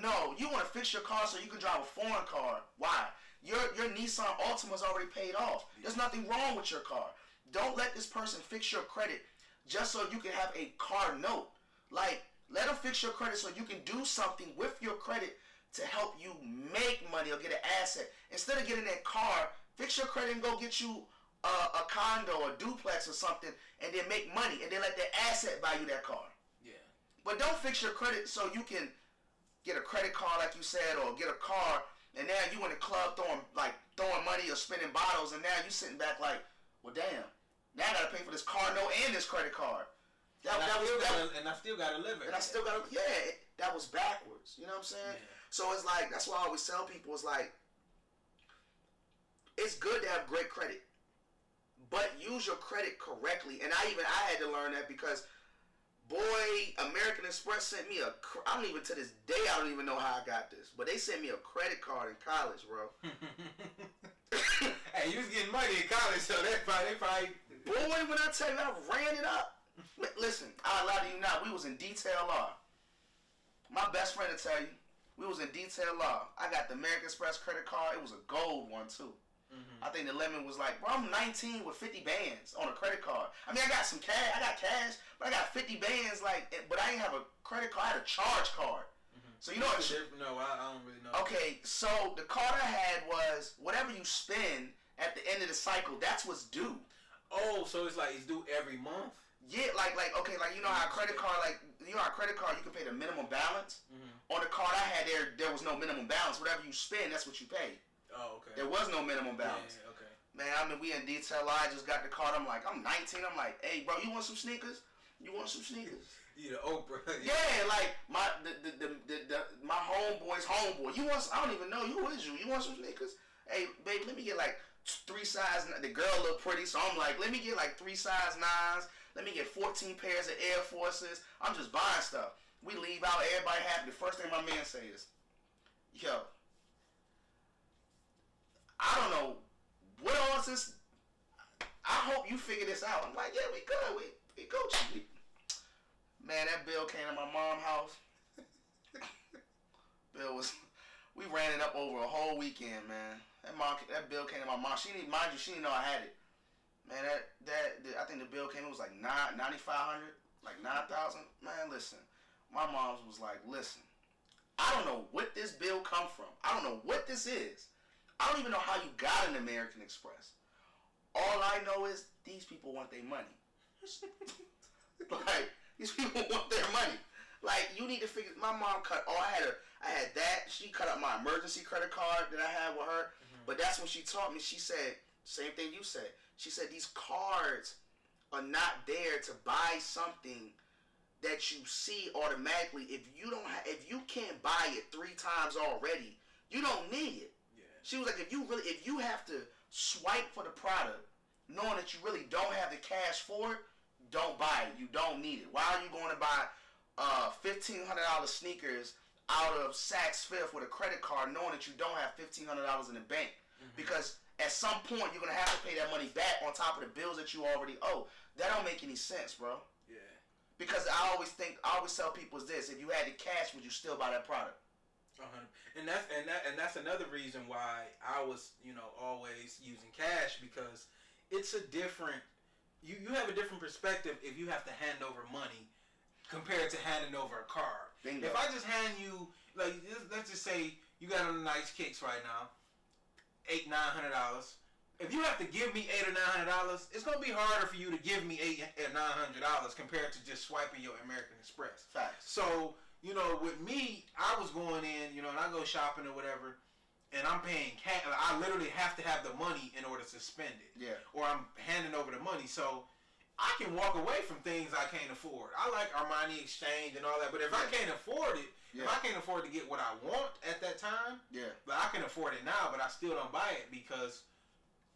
No. You want to fix your car so you can drive a foreign car. Why? Your Nissan Altima's already paid off. There's nothing wrong with your car. Don't let this person fix your credit. just so you can have a car note. Like, let them fix your credit so you can do something with your credit to help you make money or get an asset. Instead of getting that car, fix your credit and go get you a condo or duplex or something, and then make money, and then let that asset buy you that car. Yeah. But don't fix your credit so you can get a credit card, like you said, or get a car, and now you in the club throwing money or spending bottles, and now you sitting back like, well, damn, now I gotta pay for this car note and this credit card. And I still gotta live it. And I still gotta, that was backwards. You know what I'm saying? Yeah. So it's like, that's why I always tell people, it's like, it's good to have great credit, but use your credit correctly. And I had to learn that because, boy, American Express sent me to this day, I don't even know how I got this, but they sent me a credit card in college, bro. Hey, you was getting money in college, so they probably. Boy, when I tell you, I ran it up. Listen, I'll lie to you now, we was in detail law. My best friend will tell you, we was in detail law. I got the American Express credit card. It was a gold one, too. Mm-hmm. I think the limit was like, bro, I'm 19 with 50 bands on a credit card. I mean, I got some cash. I got cash, but I got 50 bands, but I didn't have a credit card. I had a charge card. Mm-hmm. So you know what? No, I don't really know. Okay, so the card I had was whatever you spend at the end of the cycle, that's what's due. Oh, so it's like it's due every month? Yeah, okay, you know how a credit card, you can pay the minimum balance? Mm-hmm. On the card I had there was no minimum balance. Whatever you spend, that's what you pay. Oh, okay. There was no minimum balance. Yeah, okay. Man, I mean, we in detail. I just got the card. I'm 19. I'm like, hey, bro, you want some sneakers? You want some sneakers? You the Oprah. Yeah, like my homeboy's homeboy. You want? I don't even know who is you. You want some sneakers? Hey, babe, let me get like 3 size. The girl look pretty, so I'm like, let me get like 3 size 9s. Let me get 14 pairs of Air Forces. I'm just buying stuff. We leave out, everybody happy. The first thing my man says is, yo, I don't know what all this. I hope you figure this out. I'm like, yeah, we good. We go cheap. Man, that bill came to my mom's house. We ran it up over a whole weekend, man. That bill came to my mom. She didn't know I had it. Man, I think the bill came, it was like $9,500, like $9,000. Man, listen, my mom was like, listen, I don't know what this bill come from. I don't know what this is. I don't even know how you got an American Express. All I know is these people want their money. Like, these people want their money. Like, you need to figure. My mom cut. I had that. She cut up my emergency credit card that I had with her. Mm-hmm. But that's when she taught me. She said same thing you said. She said these cards are not there to buy something that you see automatically. If you can't buy it 3 times already, you don't need it. She was like, if you have to swipe for the product, knowing that you really don't have the cash for it, don't buy it. You don't need it. Why are you going to buy $1,500 sneakers out of Saks Fifth with a credit card, knowing that you don't have $1,500 in the bank? Mm-hmm. Because at some point you're gonna have to pay that money back on top of the bills that you already owe. That don't make any sense, bro. Yeah. Because I always tell people is this: if you had the cash, would you still buy that product? And that's another reason why I was, always using cash, because it's a different. You have a different perspective if you have to hand over money compared to handing over a card. Bingo. If I just hand you, let's just say you got on the nice kicks right now, $800-900. If you have to give me $800 or $900, it's gonna be harder for you to give me $800 or $900 compared to just swiping your American Express. Facts. So, with me, I was going in, and I go shopping or whatever, and I'm paying cash. I literally have to have the money in order to spend it. Yeah. Or I'm handing over the money. So I can walk away from things I can't afford. I like Armani Exchange and all that, but if I can't afford it, if I can't afford to get what I want at that time, but I can afford it now, but I still don't buy it because,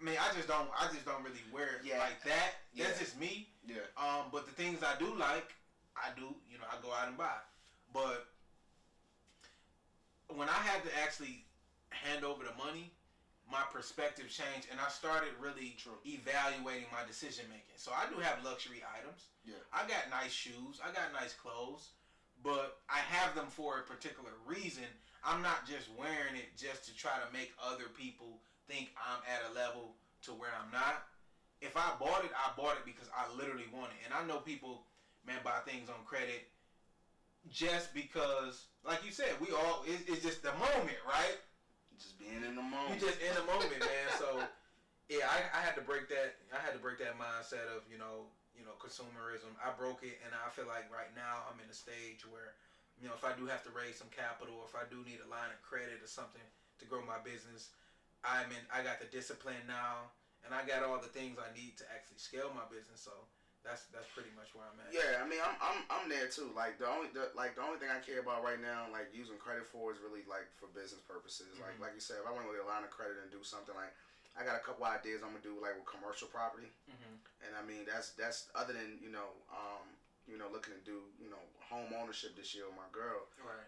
I just don't really wear it like that. That's just me. Yeah. But the things I do like, I do, I go out and buy. But when I had to actually hand over the money, my perspective changed, and I started really evaluating my decision making. So I do have luxury items. Yeah. I got nice shoes. I got nice clothes, but I have them for a particular reason. I'm not just wearing it just to try to make other people think I'm at a level to where I'm not. if I bought it because I literally want it. And I know people, man, buy things on credit just because, like you said, it's just the moment, right? Just being in the moment. You just in the moment, man. So yeah, I had to break that. I had to break that mindset of consumerism. I broke it, and I feel like right now I'm in a stage where, if I do have to raise some capital, or if I do need a line of credit or something to grow my business, I got the discipline now, and I got all the things I need to actually scale my business. So that's pretty much where I'm at. Yeah, I mean, I'm there too. Like the only thing I care about right now, like using credit for, is really like for business purposes. Mm-hmm. Like you said, if I want to get a line of credit and do something, like I got a couple ideas I'm gonna do like with commercial property. Mm-hmm. And I mean that's other than looking to do home ownership this year with my girl. Right.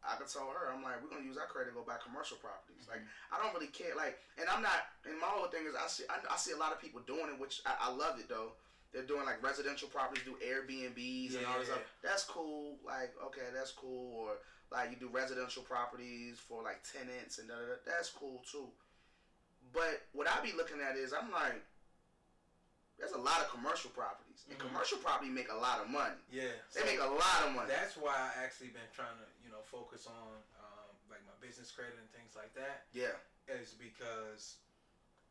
I could tell her, I'm like, we're gonna use our credit to go buy commercial properties. Mm-hmm. Like I don't really care. Like, and I'm not. And my whole thing is I see a lot of people doing it, which I love it though. They're doing like residential properties, do Airbnbs and all this stuff. That's cool. Like, okay, that's cool. Or like you do residential properties for like tenants and that's cool too. But what I be looking at is I'm like, there's a lot of commercial properties, and commercial property make a lot of money. Yeah, they make a lot of money. That's why I actually been trying to focus on like my business credit and things like that. Yeah, is because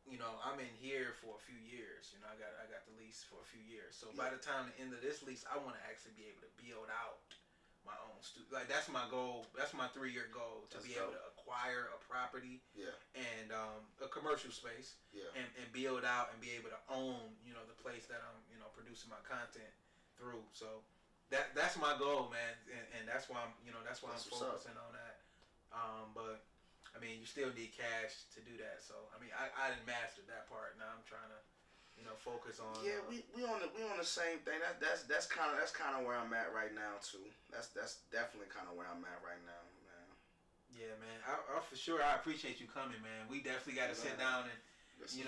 I'm in here for a few years. I got the lease for a few years. So by the time the end of this lease, I want to actually be able to build out my own studio. Like that's my goal. That's my 3-year goal to be able to acquire a property. Yeah. And a commercial space. Yeah. And build out and be able to own the place that I'm producing my content through. So that's my goal, man. And that's why I'm I'm focusing on that. But I mean, you still need cash to do that. So I mean, I didn't master that part. Now I'm trying to focus on. Yeah, we on the same thing. That's kind of where I'm at right now too. That's definitely kind of where I'm at right now, man. Yeah, man. I for sure. I appreciate you coming, man. We definitely got to sit down and this is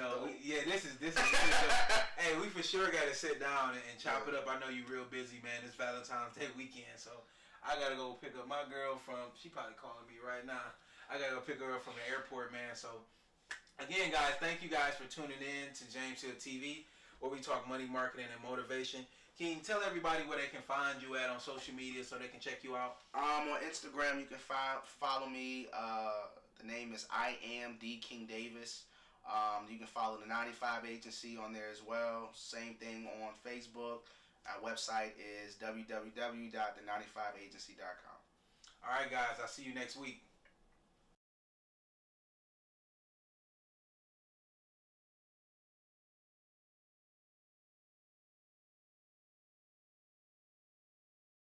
hey, we for sure got to sit down and chop it up. I know you real busy, man. It's Valentine's Day weekend, so I gotta go pick up my girl from. She probably calling me right now. I gotta go pick her up from the airport, man. So. Again, guys, thank you guys for tuning in to James Hill TV, where we talk money, marketing, and motivation. Can you tell everybody where they can find you at on social media so they can check you out? On Instagram, you can follow me. The name is I am D King Davis. You can follow the 95 Agency on there as well. Same thing on Facebook. Our website is www.the95agency.com. All right, guys. I'll see you next week.